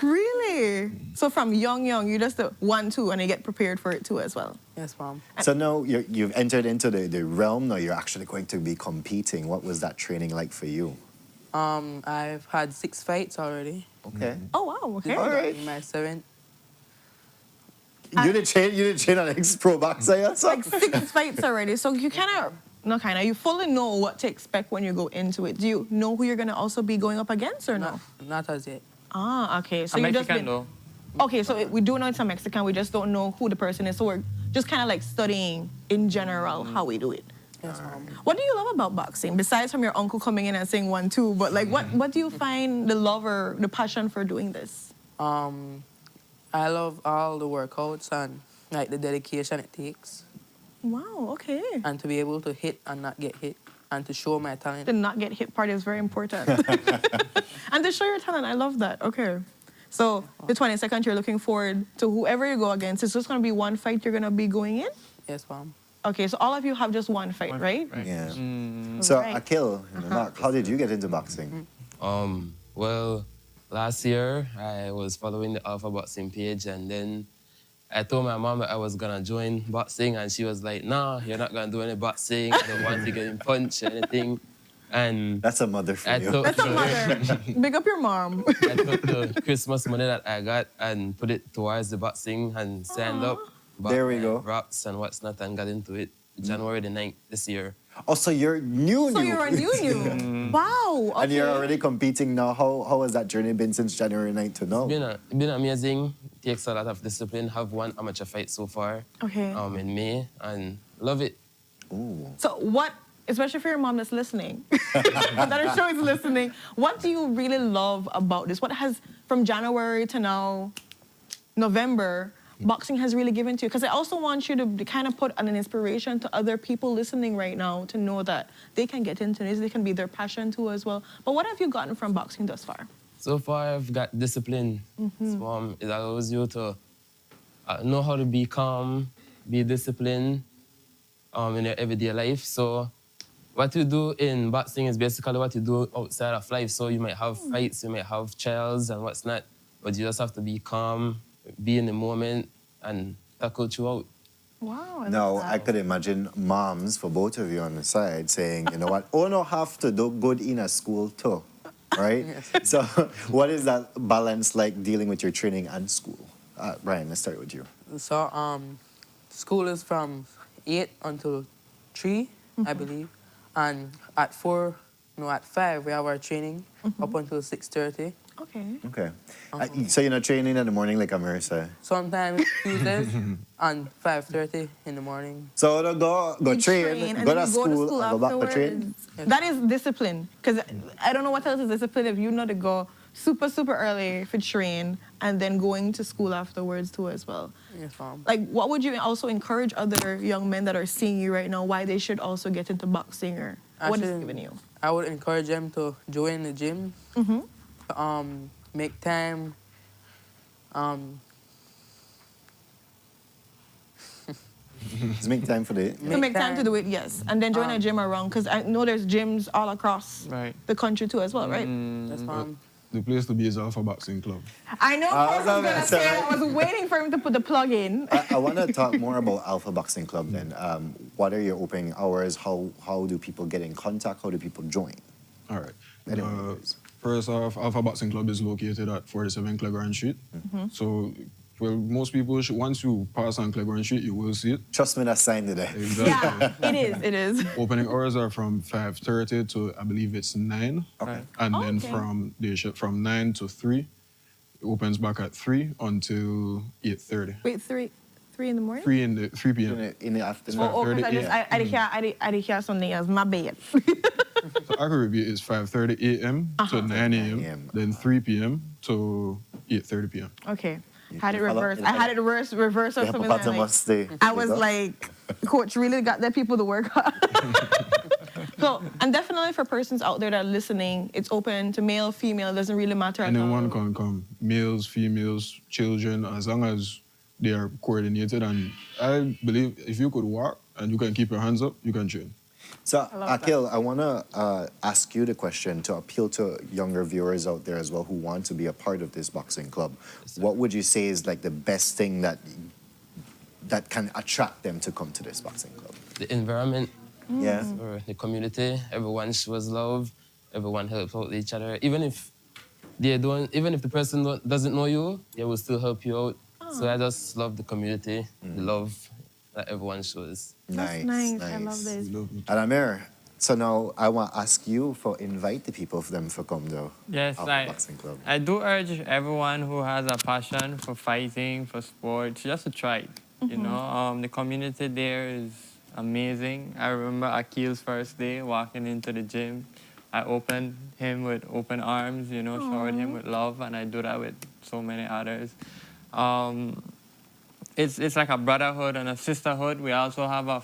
Really? So from young, you just 1, 2, and you get prepared for it too as well. Yes, mom. So now you've entered into the realm. Now you're actually going to be competing. What was that training like for you? I've had 6 fights already. Okay. Oh wow. Okay. All right. In my 7th. You didn't train an ex-pro boxer yourself? Like 6 fights already. So you you fully know what to expect when you go into it. Do you know who you're gonna also be going up against or no? Not as yet. Ah, okay. So A you Mexican though. Okay, so we do know it's a Mexican. We just don't know who the person is. So we're just kind of like studying in general how we do it. Yes, mom. What do you love about boxing besides from your uncle coming in and saying 1, 2? But like, what do you find the love or the passion for doing this? I love all the workouts and like the dedication it takes. Wow. Okay. And to be able to hit and not get hit and to show my talent. The not get hit part is very important. And to show your talent, I love that. Okay. So the 22nd, you're looking forward to whoever you go against. It's just going to be one fight you're going to be going in? Yes, mom. Okay, so all of you have just one fight, right? Yeah. So, Right. Akil, in the back, how did you get into boxing? Well, last year I was following the Alpha Boxing page, and then I told my mom that I was gonna join boxing, and she was like, "Nah, you're not gonna do any boxing. I don't want you getting punched or anything." And that's a mother for you. That's a mother. Big up your mom. I took the Christmas money that I got and put it towards the boxing and signed up. There we go. Wraps and what's not, and got into it January the 9th this year. Oh, so you're new. So you're a new. Wow. Okay. And you're already competing now. How has that journey been since January 9th to now? It's been amazing. It takes a lot of discipline. Have 1 amateur fight so far. Okay. In May, and love it. Ooh. So what, especially for your mom that's listening, that I'm sure is listening, what do you really love about this? What has, from January to now, November, boxing has really given to you? Because I also want you to kind of put an inspiration to other people listening right now to know that they can get into this, they can be their passion too as well. But what have you gotten from boxing thus far? So far, I've got discipline. So, it allows you to know how to be calm, be disciplined in your everyday life. So what you do in boxing is basically what you do outside of life. So you might have fights, you might have trials and what's not, but you just have to be calm, be in the moment, and tackle throughout. Wow. Now, I could imagine moms for both of you on the side saying, you know what, oh no, have to do good in a school too, right? So what is that balance like dealing with your training and school? Brian, let's start with you. So, school is from 8 until 3, I believe. And at 5, we have our training up until 6:30. Okay. Okay. So you're not training in the morning like Marissa? Sometimes Tuesdays and 5:30 in the morning. So go train, and go then to you school, and go back to train? afterwards. That is discipline. Because I don't know what else is discipline if you know to go super, super early for train and then going to school afterwards too as well. Yes, mom. Like, what would you also encourage other young men that are seeing you right now, why they should also get into boxing, or what is given you? I would encourage them to join the gym, make time, Just make time for it. Make time to do it, yes. And then join a gym around, because I know there's gyms all across the country too as well, right? Yes, mom. The place to be is Alpha Boxing Club. I know I was what I was going to say. say. I was waiting for him to put the plug in. I want to talk more about Alpha Boxing Club then. What are your opening hours? How do people get in contact? How do people join? All right. First off, Alpha Boxing Club is located at 47 Cleghorn Street. So, well, most people, once you pass on Cleghorn Street, you will see it. Trust me, that sign today. Exactly. Yeah, it is. Opening hours are from 5:30 to, I believe it's 9. Okay. And then from 9 to 3, it opens back at 3 until 8:30. Wait, 3 in the morning? 3 p.m. In the afternoon. Oh, because I did hear something else. My bad. So accurate is 5:30 a.m. to 9 a.m. Then 3 p.m. to 8:30 p.m. Okay. Had it reversed. I had it reverse or something like that. I was like, Coach really got their people to work hard. So, and definitely for persons out there that are listening, it's open to male, female, doesn't really matter at all. Anyone can come. Males, females, children, as long as they are coordinated. And I believe if you could walk and you can keep your hands up, you can train. So, I love that. Akil, I want to ask you the question to appeal to younger viewers out there as well who want to be a part of this boxing club. What would you say is like the best thing that can attract them to come to this boxing club? The environment. Yeah. Or the community. Everyone shows love. Everyone helps out each other. Even if the person doesn't know you, they will still help you out. So I just love the community, the love that everyone shows. That's nice. I love this. And Amir, so now I want to ask you for invite the people for them to come though. Yes, boxing club. I do urge everyone who has a passion for fighting, for sports, just to try it. You know, the community there is amazing. I remember Akil's first day walking into the gym. I opened him with open arms, you know, showered him with love, and I do that with so many others. It's like a brotherhood and a sisterhood. We also have a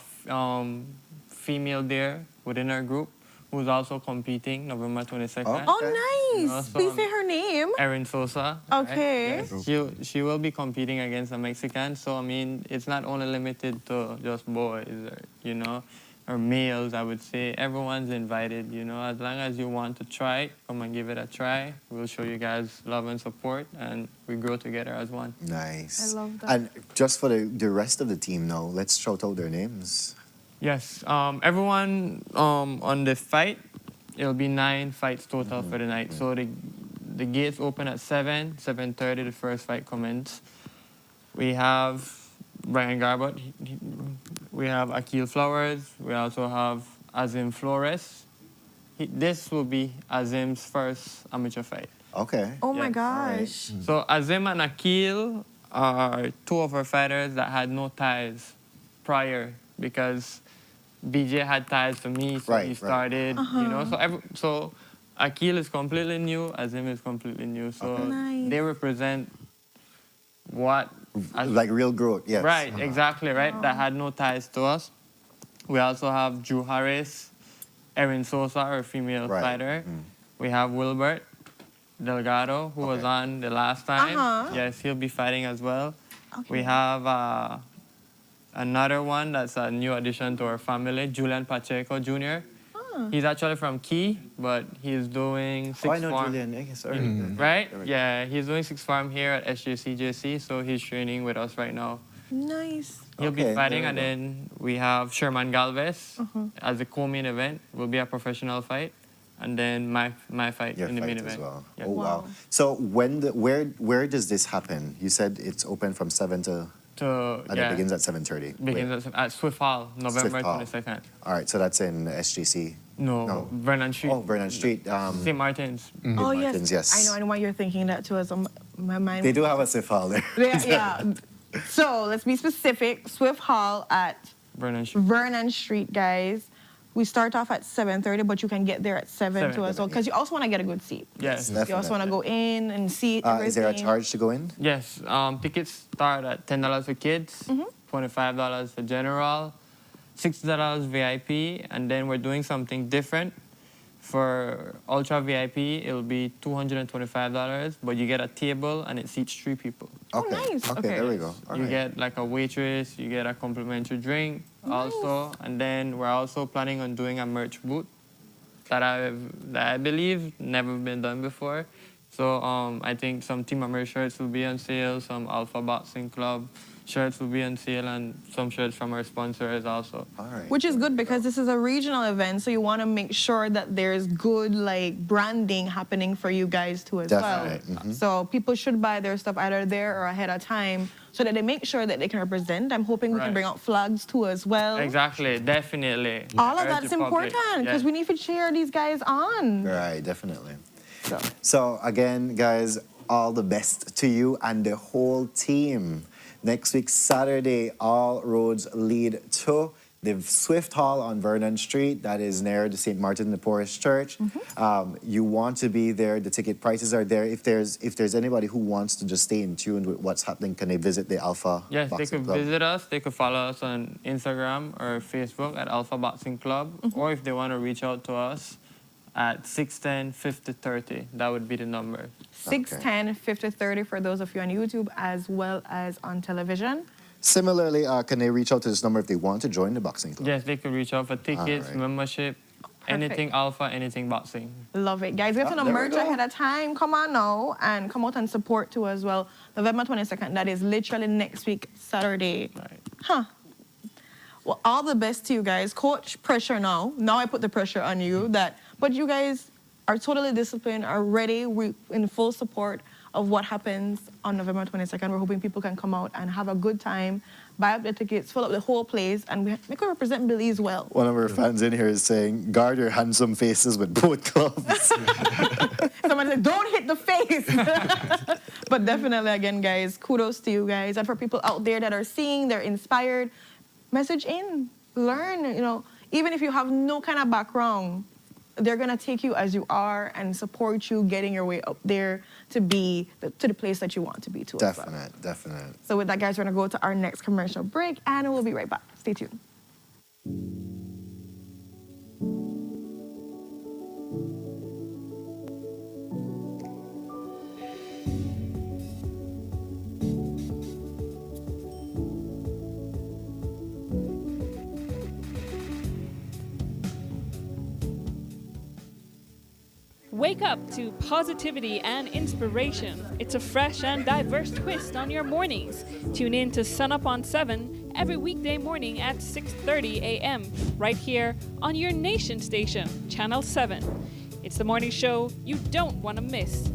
female there within our group who's also competing November 22nd. Oh, nice. You know, so Please say her name. Erin Sosa. Okay. Right? Yes. She will be competing against a Mexican. So, I mean, it's not only limited to just boys, or males, I would say. Everyone's invited, you know. As long as you want to try it, come and give it a try. We'll show you guys love and support, and we grow together as one. Nice. I love that. And just for the rest of the team now, let's shout out their names. Yes, everyone on the fight, it'll be 9 fights total for the night. So the gates open at 7:30, the first fight commences. We have Brian Garbott, we have Akil Flowers, we also have Azim Flores. This will be Azim's first amateur fight. Okay. Oh my gosh. So Azim and Akil are 2 of our fighters that had no ties prior because BJ had ties to me, so he started, you know. So Akil is completely new, Azim is completely new. So they represent what... like real growth, yes. Right, exactly, right? That had no ties to us. We also have Drew Harris, Erin Sosa, our female fighter. We have Wilbert Delgado, who was on the last time. Yes, he'll be fighting as well. We have another one that's a new addition to our family, Julian Pacheco Jr. He's actually from Key, but he's doing sixth I know form. Julian. Sorry. Right? Yeah, he's doing sixth form here at SJCJC, so he's training with us right now. Nice. He'll be fighting, and then we have Sherman Galvez as the co-main event. Will be a professional fight, and then my fight in the main event. Well. Yeah. Oh wow! So where does this happen? You said it's open from 7 to and it begins at 7:30. Begins at Swift Hall, November 22nd. All right, so that's in SGC. No, Vernon Street. Oh, Vernon Street. St. Martin's. Oh Martins, yes. I know why you're thinking that too. As my mind. They do have a Swift Hall there. Yeah. So let's be specific. Swift Hall at Vernon Street, guys. We start off at 7:30, but you can get there at 7 to us, because you also want to get a good seat. Yes, You also want to go in and see everything. Is there a charge to go in? Yes, tickets start at $10 for kids, $25 for general, $60 VIP, and then we're doing something different. For Ultra VIP, it'll be $225, but you get a table and it seats 3 people. Okay. Nice. Okay, there we go. All you right. get like a waitress, you get a complimentary drink also, and then we're also planning on doing a merch booth that I believe never been done before. So I think some Team America shirts will be on sale, some Alpha Boxing Club shirts will be on sale, and some shirts from our sponsors also. All right. Which is good because this is a regional event, so you want to make sure that there's good branding happening for you guys too as well. So people should buy their stuff either there or ahead of time so that they make sure that they can represent. I'm hoping we can bring out flags too as well. Exactly, definitely. All of that's important because we need to cheer these guys on. Right, definitely. So again, guys, all the best to you and the whole team. Next week, Saturday, all roads lead to the Swift Hall on Vernon Street. That is near the St. Martin the Porous Church. You want to be there. The ticket prices are there. If there's anybody who wants to just stay in tune with what's happening, can they visit the Alpha Yes, Boxing they could Club? visit us. They could follow us on Instagram or Facebook at Alpha Boxing Club. Or if they want to reach out to us at 610-5030. That would be the number. 610-5030 for those of you on YouTube as well as on television. Similarly, can they reach out to this number if they want to join the boxing club? Yes, they could reach out for tickets, right. membership, anything alpha, anything boxing. Love it. Guys, get to the there we merch go. ahead of time. Come on now and come out and support too as well. November 22nd, that is literally next week, Saturday. Right. Huh. Well, all the best to you guys. Coach, pressure now. Now I put the pressure on you. But you guys are totally disciplined, are ready. We're in full support of what happens on November 22nd. We're hoping people can come out and have a good time, buy up the tickets, fill up the whole place, and we can represent Belize well. One of our fans in here is saying, guard your handsome faces with both clubs. Someone said, don't hit the face. But definitely, again, guys, kudos to you guys. And for people out there that are seeing, they're inspired, message in, learn, even if you have no kind of background, they're going to take you as you are and support you getting your way up there to be to the place that you want to be to. Definite. So with that, guys, we're going to go to our next commercial break, and we'll be right back. Stay tuned. Wake up to positivity and inspiration. It's a fresh and diverse twist on your mornings. Tune in to Sunup on 7 every weekday morning at 6:30 a.m. right here on your nation station, Channel 7. It's the morning show you don't want to miss.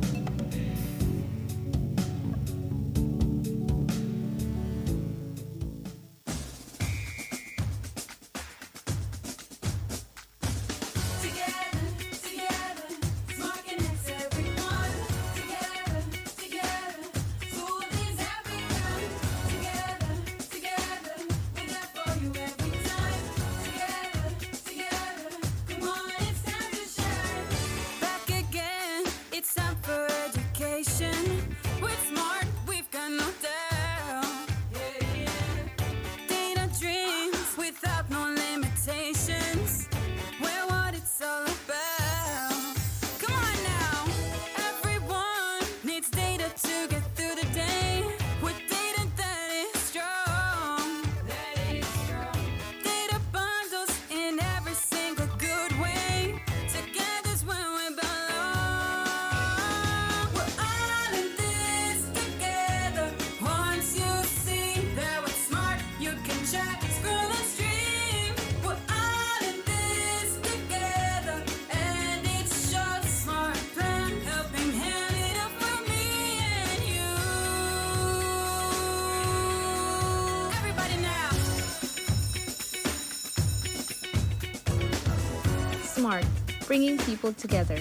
Smart, bringing people together.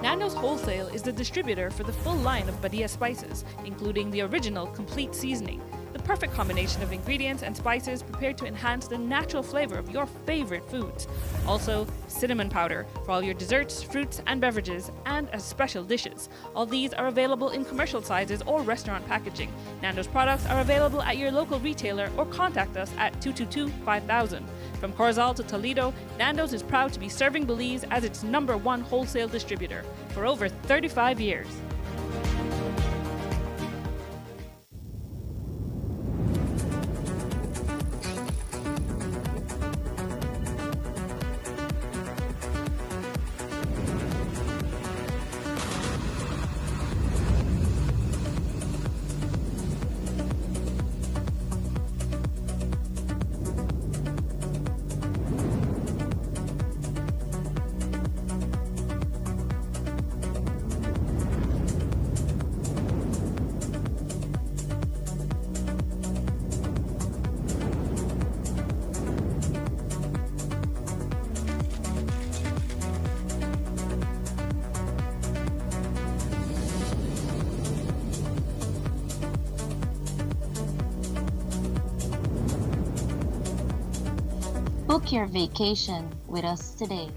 Nando's Wholesale is the distributor for the full line of Badia spices, including the original complete seasoning, the perfect combination of ingredients and spices prepared to enhance the natural flavor of your favorite foods. Also, cinnamon powder for all your desserts, fruits, and beverages, and as special dishes. All these are available in commercial sizes or restaurant packaging. Nando's products are available at your local retailer or contact us at 222-5000. From Corzal to Toledo, Nando's is proud to be serving Belize as its #1 wholesale distributor for over 35 years. Book your vacation with us today.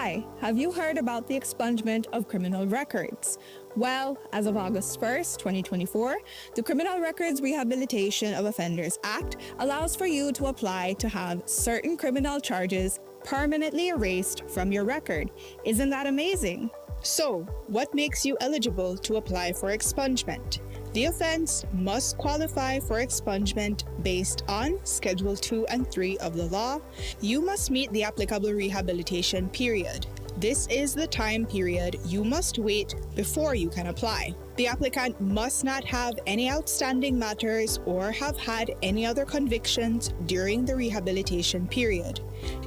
Hi, have you heard about the expungement of criminal records? Well, as of August 1st, 2024, the Criminal Records Rehabilitation of Offenders Act allows for you to apply to have certain criminal charges permanently erased from your record. Isn't that amazing? So, what makes you eligible to apply for expungement? The offense must qualify for expungement based on Schedule 2 and 3 of the law. You must meet the applicable rehabilitation period. This is the time period you must wait before you can apply. The applicant must not have any outstanding matters or have had any other convictions during the rehabilitation period.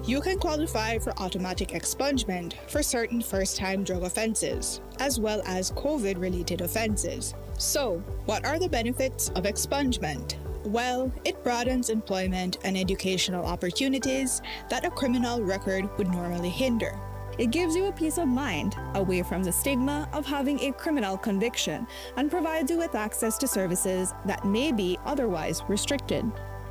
You can qualify for automatic expungement for certain first-time drug offenses, as well as COVID-related offenses. So, what are the benefits of expungement? Well, it broadens employment and educational opportunities that a criminal record would normally hinder. It gives you a peace of mind, away from the stigma of having a criminal conviction, and provides you with access to services that may be otherwise restricted.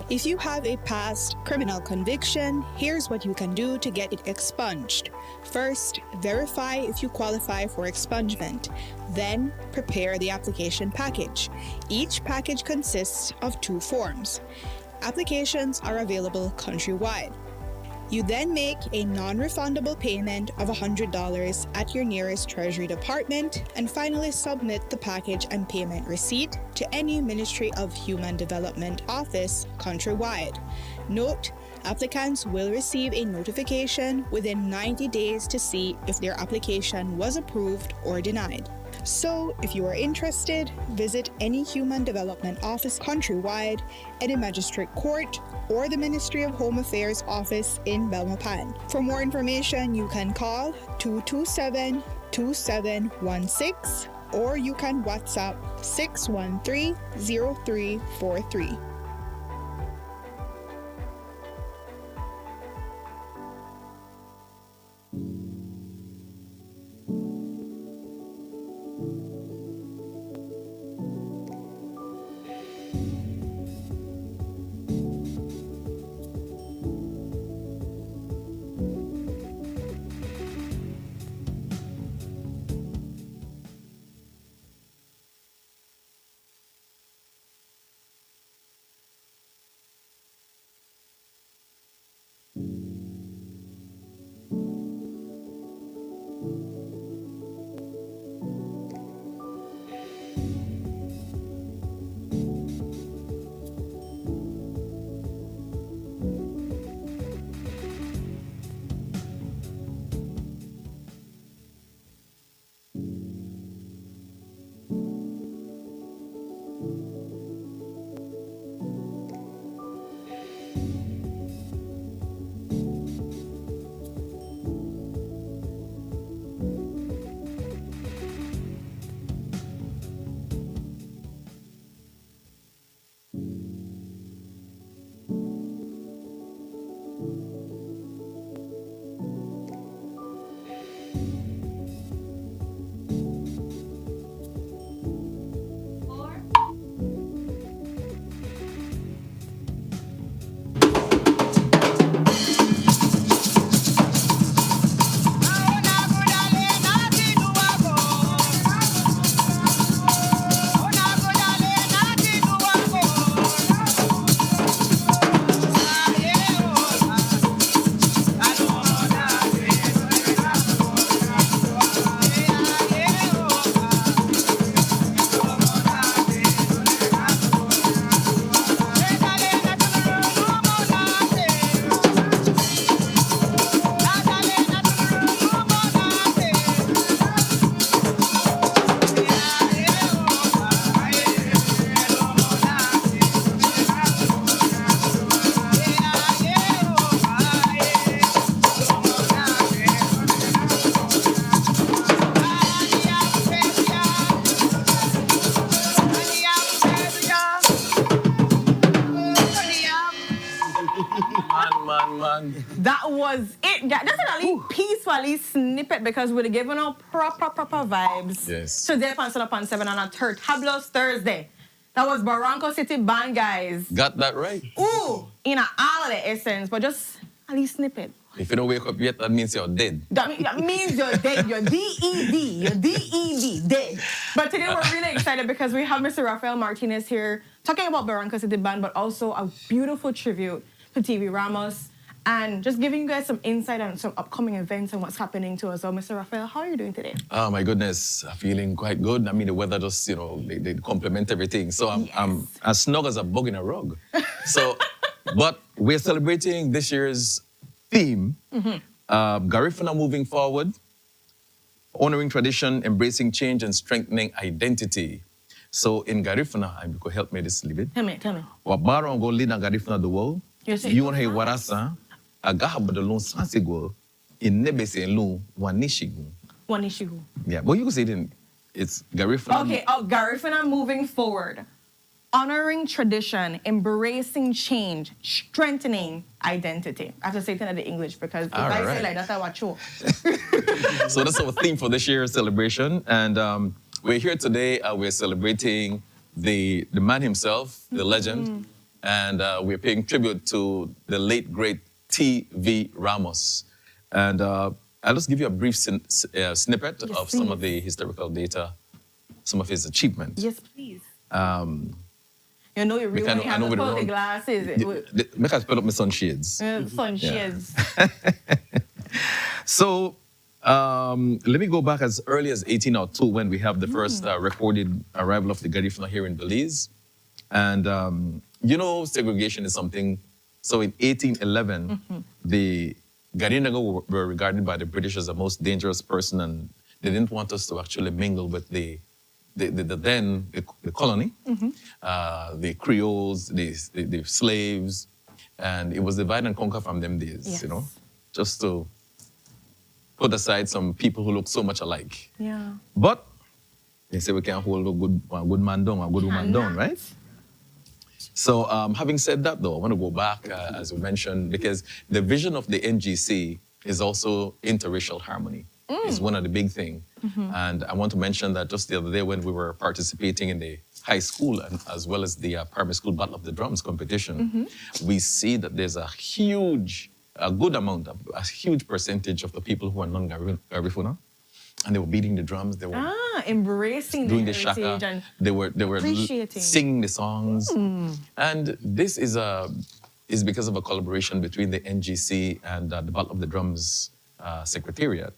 If you have a past criminal conviction, here's what you can do to get it expunged. First, verify if you qualify for expungement. Then, prepare the application package. Each package consists of 2 forms. Applications are available countrywide. You then make a non-refundable payment of $100 at your nearest Treasury Department and finally submit the package and payment receipt to any Ministry of Human Development office countrywide. Note, applicants will receive a notification within 90 days to see if their application was approved or denied. So, if you are interested, visit any Human Development office countrywide, any magistrate court, or the Ministry of Home Affairs office in Belmopan. For more information, you can call 227-2716 or you can WhatsApp 613-0343. That was it. Definitely peacefully snippet because we're giving out proper vibes. Yes. Today on Sunup on 7 on a Turtablos Thursday. That was Barranco City Band, guys. Got that right. Ooh, in all of the essence, but just at least snippet. If you don't wake up yet, that means you're dead. That means you're dead. You're DED. You're DED, dead. But today we're really excited because we have Mr. Rafael Martinez here talking about Barranca City Band, but also a beautiful tribute to TV Ramos and just giving you guys some insight on some upcoming events and what's happening to us. So, Mr. Rafael, how are you doing today? Oh my goodness, I'm feeling quite good. I mean, the weather just, they complement everything. So I'm as snug as a bug in a rug. So, but we're celebrating this year's theme, Garifuna moving forward, honoring tradition, embracing change, and strengthening identity. So in Garifuna, I could help me this little bit. Tell me. Wabaro go lead na Garifuna the world. You want to hear what I say? Agahaba the loan sansigo in nebese lu wanishigu. Wanishigu. Yeah, but you can say it it's Garifuna. Okay, Garifuna moving forward. Honoring tradition, embracing change, strengthening identity. I have to say it in the English because if I say like that, I watch you. So that's our theme for this year's celebration. And we're here today, we're celebrating the man himself, the legend, and we're paying tribute to the late, great TV Ramos. And I'll just give you a brief snippet of some of the historical data, some of his achievements. Yes, please. You know, you really have to pull the glasses. Make us put up my sunshades. Sunshades. So let me go back as early as 1802 when we have the first recorded arrival of the Garifuna here in Belize. And segregation is something. So in 1811, the Garinaga were regarded by the British as the most dangerous person, and they didn't want us to actually mingle with the colony, the Creoles, the slaves, and it was divide and conquer from them days, just to put aside some people who look so much alike. Yeah. But they say we can't hold a good man down, a good woman down, right? So having said that, though, I want to go back, as we mentioned, because the vision of the NGC is also interracial harmony. It's one of the big things. And I want to mention that just the other day when we were participating in the high school and as well as the primary school Battle of the Drums competition, we see that there's a huge percentage of the people who are non-Garifuna. And they were beating the drums. They were embracing doing the shaka. heritage and They were appreciating. singing the songs. And this is because of a collaboration between the NGC and the Battle of the Drums Secretariat.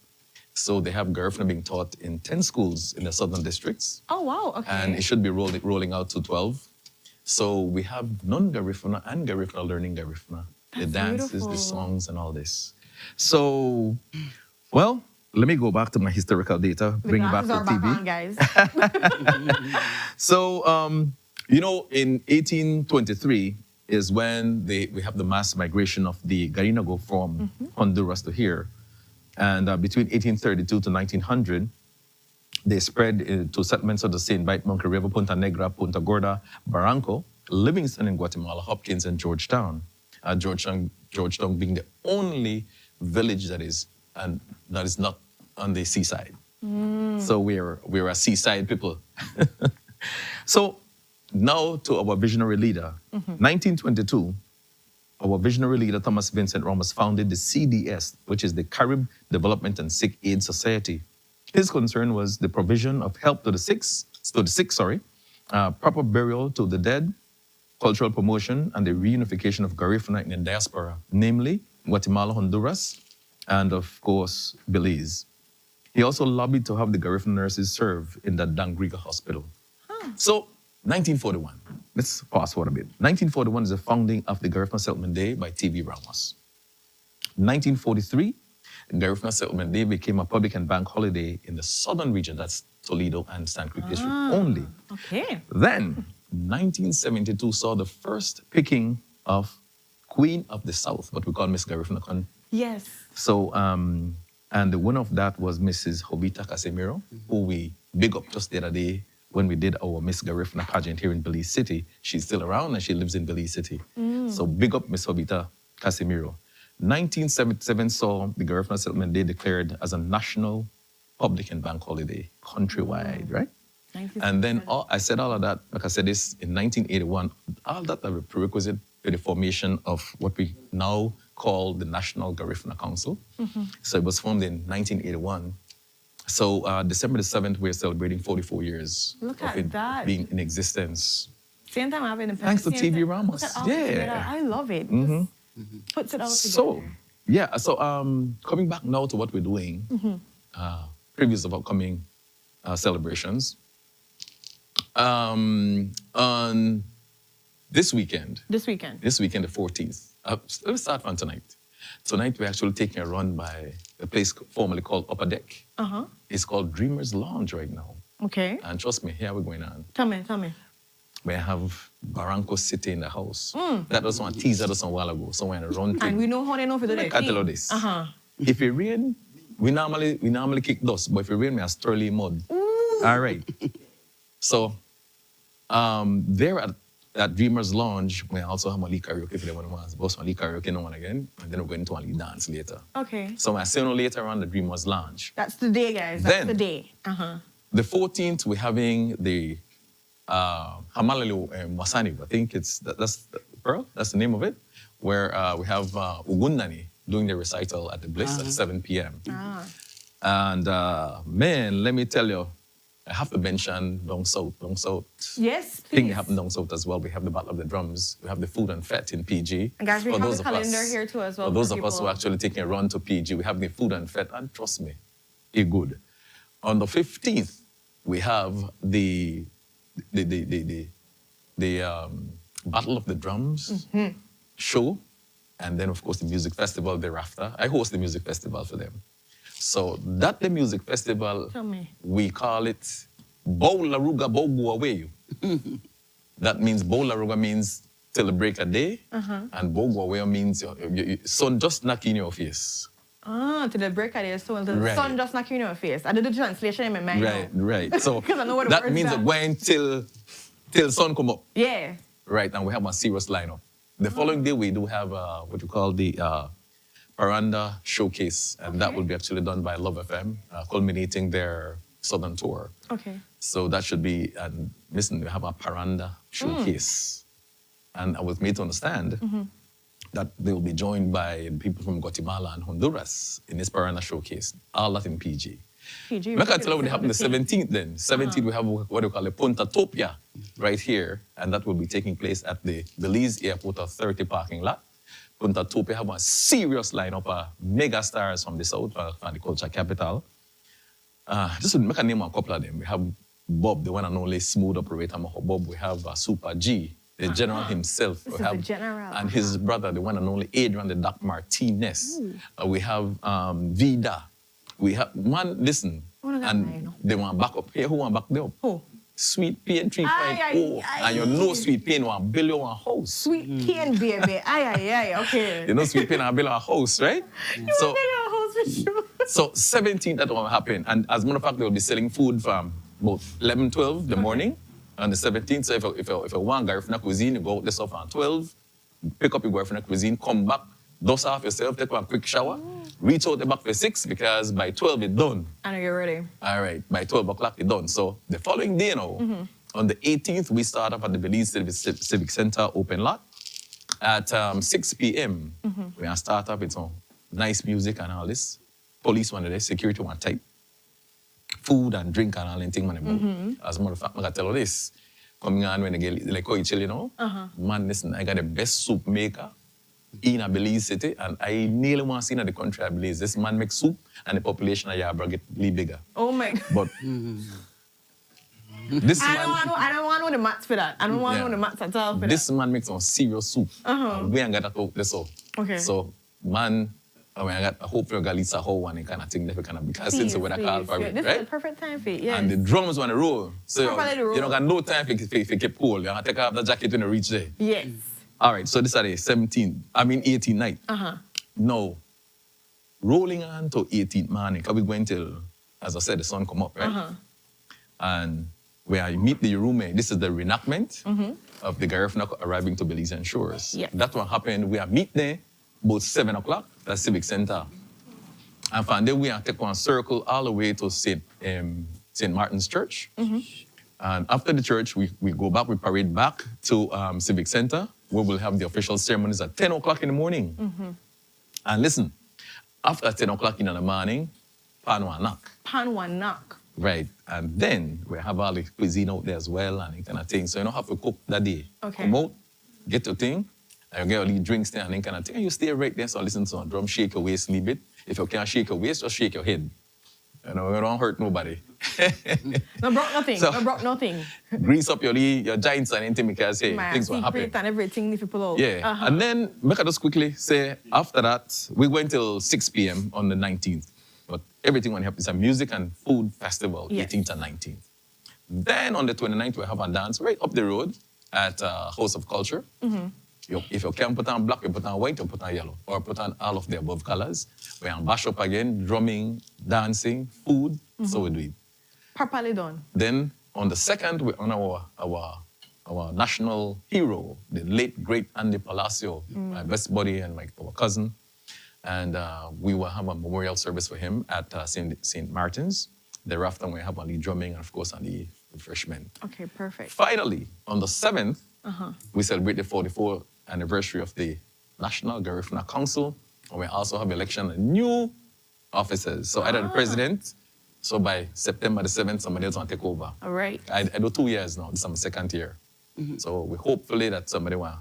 So they have Garifuna being taught in 10 schools in the southern districts. Oh, wow, okay. And it should be rolling out to 12. So we have non-Garifuna and Garifuna learning Garifuna. The dances, beautiful. the songs, and all this. So, well, let me go back to my historical data, bring it back to TV. On, guys. So, in 1823 is when we have the mass migration of the Garinago from Honduras to here. And between 1832 to 1900, they spread to settlements of the St. Bite, Monkey River, Punta Negra, Punta Gorda, Barranco, Livingston in Guatemala, Hopkins, and Georgetown. Georgetown being the only village that is not on the seaside. So we're a seaside people. So now to our visionary leader. 1922, our visionary leader, Thomas Vincent Ramos, founded the CDS, which is the Carib Development and Sick Aid Society. His concern was the provision of help to the sick, proper burial to the dead, cultural promotion, and the reunification of Garifuna in the diaspora, namely Guatemala, Honduras, and of course, Belize. He also lobbied to have the Garifuna nurses serve in the Dangriga Hospital. So, 1941, let's fast forward a bit. 1941 is the founding of the Garifuna Settlement Day by TV Ramos. 1943, Garifuna Settlement Day became a public and bank holiday in the southern region, that's Toledo and Sand Creek District only. Okay. Then, 1972 saw the first picking of Queen of the South, what we call Miss Garifuna. Yes. So, and the winner of that was Mrs. Jovita Casemiro, who we big up just the other day when we did our Miss Garifuna pageant here in Belize City. She's still around and she lives in Belize City. So big up Miss Jovita Casemiro. 1977 saw the Garifuna Settlement Day declared as a national public and bank holiday, countrywide, right? And then I said all of that, like I said this in 1981, all that are a prerequisite for the formation of what we now called the National Garifuna Council. So it was formed in 1981. So December the 7th, we're celebrating 44 years Look of at it that. being in existence. Same time I have independence. Thanks to same TV time- Ramos. Look at all Yeah. together. I love it. Mhm. Just puts it all So, together. yeah, so coming back now to what we're doing, previous of upcoming celebrations. On this weekend, This weekend. the 14th, let's start from tonight. Tonight, we're actually taking a run by a place formerly called Upper Deck. Uh-huh. It's called Dreamers Lounge right now. Okay. And trust me, here we're going on. Tell me. We have Barranco City in the house. Mm. That was one teaser just a while ago. Somewhere in a run thing. And we know how they know for the I tell you this. Uh-huh. If it rain, we normally kick dust, but if it rain, we have sterling mud. All right. So there at Dreamers Lounge, we also have Mali karaoke for them when wants. Both Mali karaoke no one again, and then we're going to Mali dance later. Okay. So I see you later on the Dreamers Lounge. That's the day, guys. That's Then- the day. Uh-huh. The 14th, we're having the Hamalelu Wasani. I think that's Pearl. That's the name of it. Where we have Ugundani doing the recital at the Bliss at 7 p.m. And man, let me tell you, I have to mention Down South. Yes, Thing please. happened down south as well. We have the Battle of the Drums. We have the Food and Fete in PG. And guys, we For have those the of calendar us- here too as well. For those for of us who people. are actually taking a run to PG, we have the Food and Fete, and trust me, it's good. On the 15th, we have the Battle of the Drums show, and then of course the music festival thereafter. I host the music festival for them. So that the music festival, Tell me. we call it Bowlaruga Bogu Away. That means Bowlaruga means till the break of day, and Bogu Away means sun just knocking in your face. To the break of day, so the Right. sun just knocking in your face. I did the translation in my mind. Right, now. right. So 'Cause I know what the that words means are. that going till sun come up. Yeah. Right, and we have a serious lineup. The following day, we do have what you call the Paranda Showcase, and that will be actually done by Love FM, culminating their Southern tour. Okay. So that should be, and listen, we have a Paranda Showcase. And I was made to understand that they will be joined by people from Guatemala and Honduras in this Paranda Showcase, all that in PG. PG. Like I tell you what happened the 17th then. 17th, we have what we call a Puntatopia right here, and that will be taking place at the Belize Airport Authority parking lot. Puntatopia have a serious lineup of mega stars from the south, from the culture capital. Just to make a name a couple of them. We have Bob, the one and only smooth operator, Bob. We have Super G, the general himself. This we is have, the general. And his brother, the one and only Adrian, the Doc Martinez. We have Vida. We have one, listen, and they want back up. Here, who want back there up? Who? Sweet Pain 3.0. Aye, aye, And you know Sweet Pain want build your house. Sweet Pain, baby. Aye, okay. You know Sweet Pain want build a house, right? So, for sure. so 17th, that will happen. And as a matter of fact, they will be selling food from about 11, 12 in the morning on the 17th. So if you want Garifuna cuisine, you go out this off on 12, pick up your Garifuna cuisine, come back, dust off yourself, take one quick shower, reach out the back for 6 because by 12 it's done. I know you're ready. All right, by 12 o'clock it's done. So the following day now, on the 18th, we start up at the Belize Civic Center open lot at 6 p.m. We're going to start up with some nice music and all this. Police one there, security one type. Food and drink and all anything man. As a matter of fact, I can tell you this. Coming on when they get like how you chill, you know? Man, listen, I got the best soup maker in a Belize City, and I nearly want to see in the country I Belize. This man makes soup, and the population of Yarborough get really bigger. Oh my God. But this I man, don't want to know the mats for that. I don't want to know the mats at all for that. this man makes some serious soup. And we ain't got that out there, so. Okay. So, man, I hope you're going to Lisa How and kind of thing, that kind of, because since we're the call for it, This is right? the perfect time for it, yes. And the drums want to roll. So Properly the you don't roll. got no time for keep cool. You're going to take off the jacket when you reach there. Yes. All right, so this is the 18th night. No. Rolling on to 18th morning, because we're going till, as I said, the sun come up, right? And where I meet the roommate, this is the reenactment of the Garifuna arriving to Belizean shores. Yeah. That one happened, we are meet there about 7 o'clock, that's Civic Center. And from there, we are take one circle all the way to St. Martin's Church. And after the church, we go back, we parade back to Civic Center, where we'll have the official ceremonies at 10 o'clock in the morning. And listen, after 10 o'clock in the morning, pan one knock. Pan one knock. Right. And then we have all the cuisine out there as well and that kind of thing. So you don't have to cook that day. Okay. Come out, get your thing, and you get all the drinks there and that kind of thing. And you stay right there, so listen to a drum, shake your waist a little bit. If you can't shake your waist, just shake your head. You know, you don't hurt nobody. No broke nothing. So- no broke nothing. Grease up your giants and anything because, hey, My things will happen. secret and everything if you pull out. Yeah. Uh-huh. And then, make I just quickly say, after that, we went till 6 p.m. on the 19th. But everything will happen. It's a music and food festival, Yes. 18th and 19th. Then on the 29th, we have a dance right up the road at House of Culture. Mm-hmm. If you can put on black, you put on white, you put on yellow, or put on all of the above colors. We can bash up again, drumming, dancing, food, so we do it. Properly done. Then on the 2nd, we honor our national hero, the late, great Andy Palacio, my best buddy and our cousin. And we will have a memorial service for him at St. Martin's. Thereafter, we have on the drumming and, of course, on the refreshment. Okay, perfect. Finally, on the 7th, Uh-huh. we celebrate the 44th anniversary of the National Garifuna Council. And we also have election of new officers. So either the president, so by September the 7th, somebody else will take over. All right. I do 2 years now. This is my second year. So we hopefully that somebody will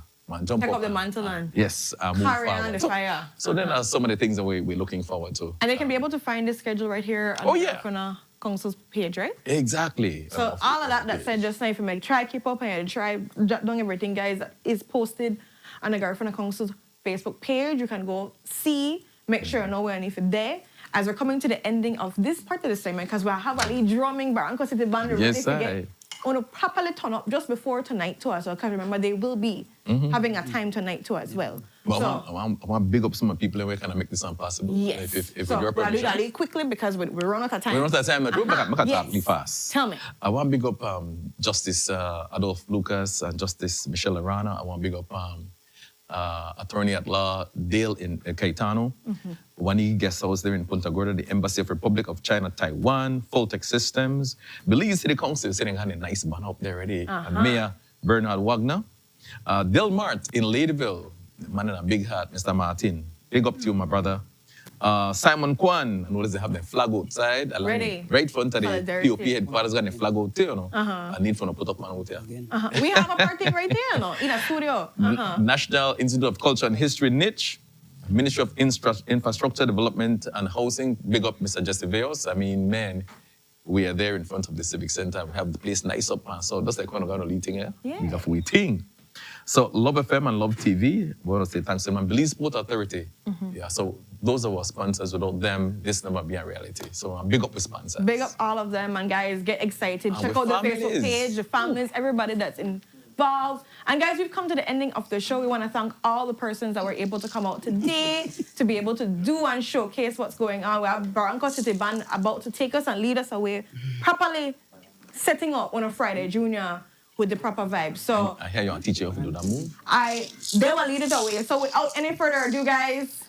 jump Take up. up the mantle and Yes, move carry forward. on the So- fire. So then some of the things that we're looking forward to. And they can be able to find the schedule right here on the Garifuna Council's page, right? Exactly. So all of that said just now, if you make try keep up and try jot down everything, guys, that is posted on the Garifuna Council's Facebook page. You can go see, make sure you know where and if you're there. As we're coming to the ending of this part of the segment, because we have a little drumming Barranco City Band ready Yes, to I. get want to properly turn up just before tonight too as well. Because remember, they will be having a time tonight too as well. But So- I want to big up some of the people that kind of make this possible. Yes. If so with your we'll do permission. that quickly because we run out of time. We don't have time. But we can talk Yes. really fast. Tell me. I want to big up Justice Adolph Lucas and Justice Michelle Arana. I want to big up Attorney at Law Dale in Caetano. Wani Guest House there in Punta Gorda, the Embassy of Republic of China, Taiwan, Fulltech Systems. Belize City Council sitting on a nice banner up there already. And Mayor Bernard Wagner. Del Mart in Ladyville, the man in a big hat, Mr. Martin. Big up to you, my brother. Simon Kwan, I notice they have their flag outside. along Ready. Right front of the Solidarity. POP headquarters, got the flag out there, you know. I need for to put up one out there. We have a party right there, no? In a studio. National Institute of Culture and History, NICH. Ministry of Infrastructure Development and Housing, big up Mr. Jesse Veos. I mean, man, we are there in front of the Civic Center. We have the place nice up, man. So that's like one of our leading here. Yeah. We got we thing. So Love FM and Love TV, we want to say thanks to them. And Belize Port Authority. Yeah, so those are our sponsors. Without them, this never be a reality. So big up the sponsors. Big up all of them, and guys, get excited. And Check with out the Facebook families. page, the families, everybody that's involved. And guys, we've come to the ending of the show. We want to thank all the persons that were able to come out today to be able to do and showcase what's going on. We have Barranco City Band about to take us and lead us away, properly setting up on a Friday Junior with the proper vibe. So I hear you want to teach you how to do that move. they will lead it away. So without any further ado, guys,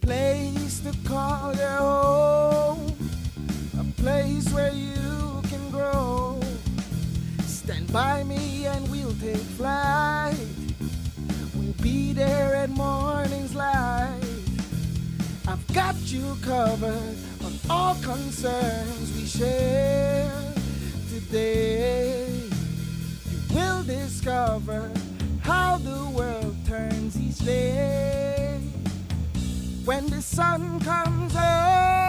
place to call your home, a place where you can grow. Stand by me and we'll take flight. We'll be there at morning's light. I've got you covered on all concerns we share today. You will discover how the world turns each day. When the sun comes up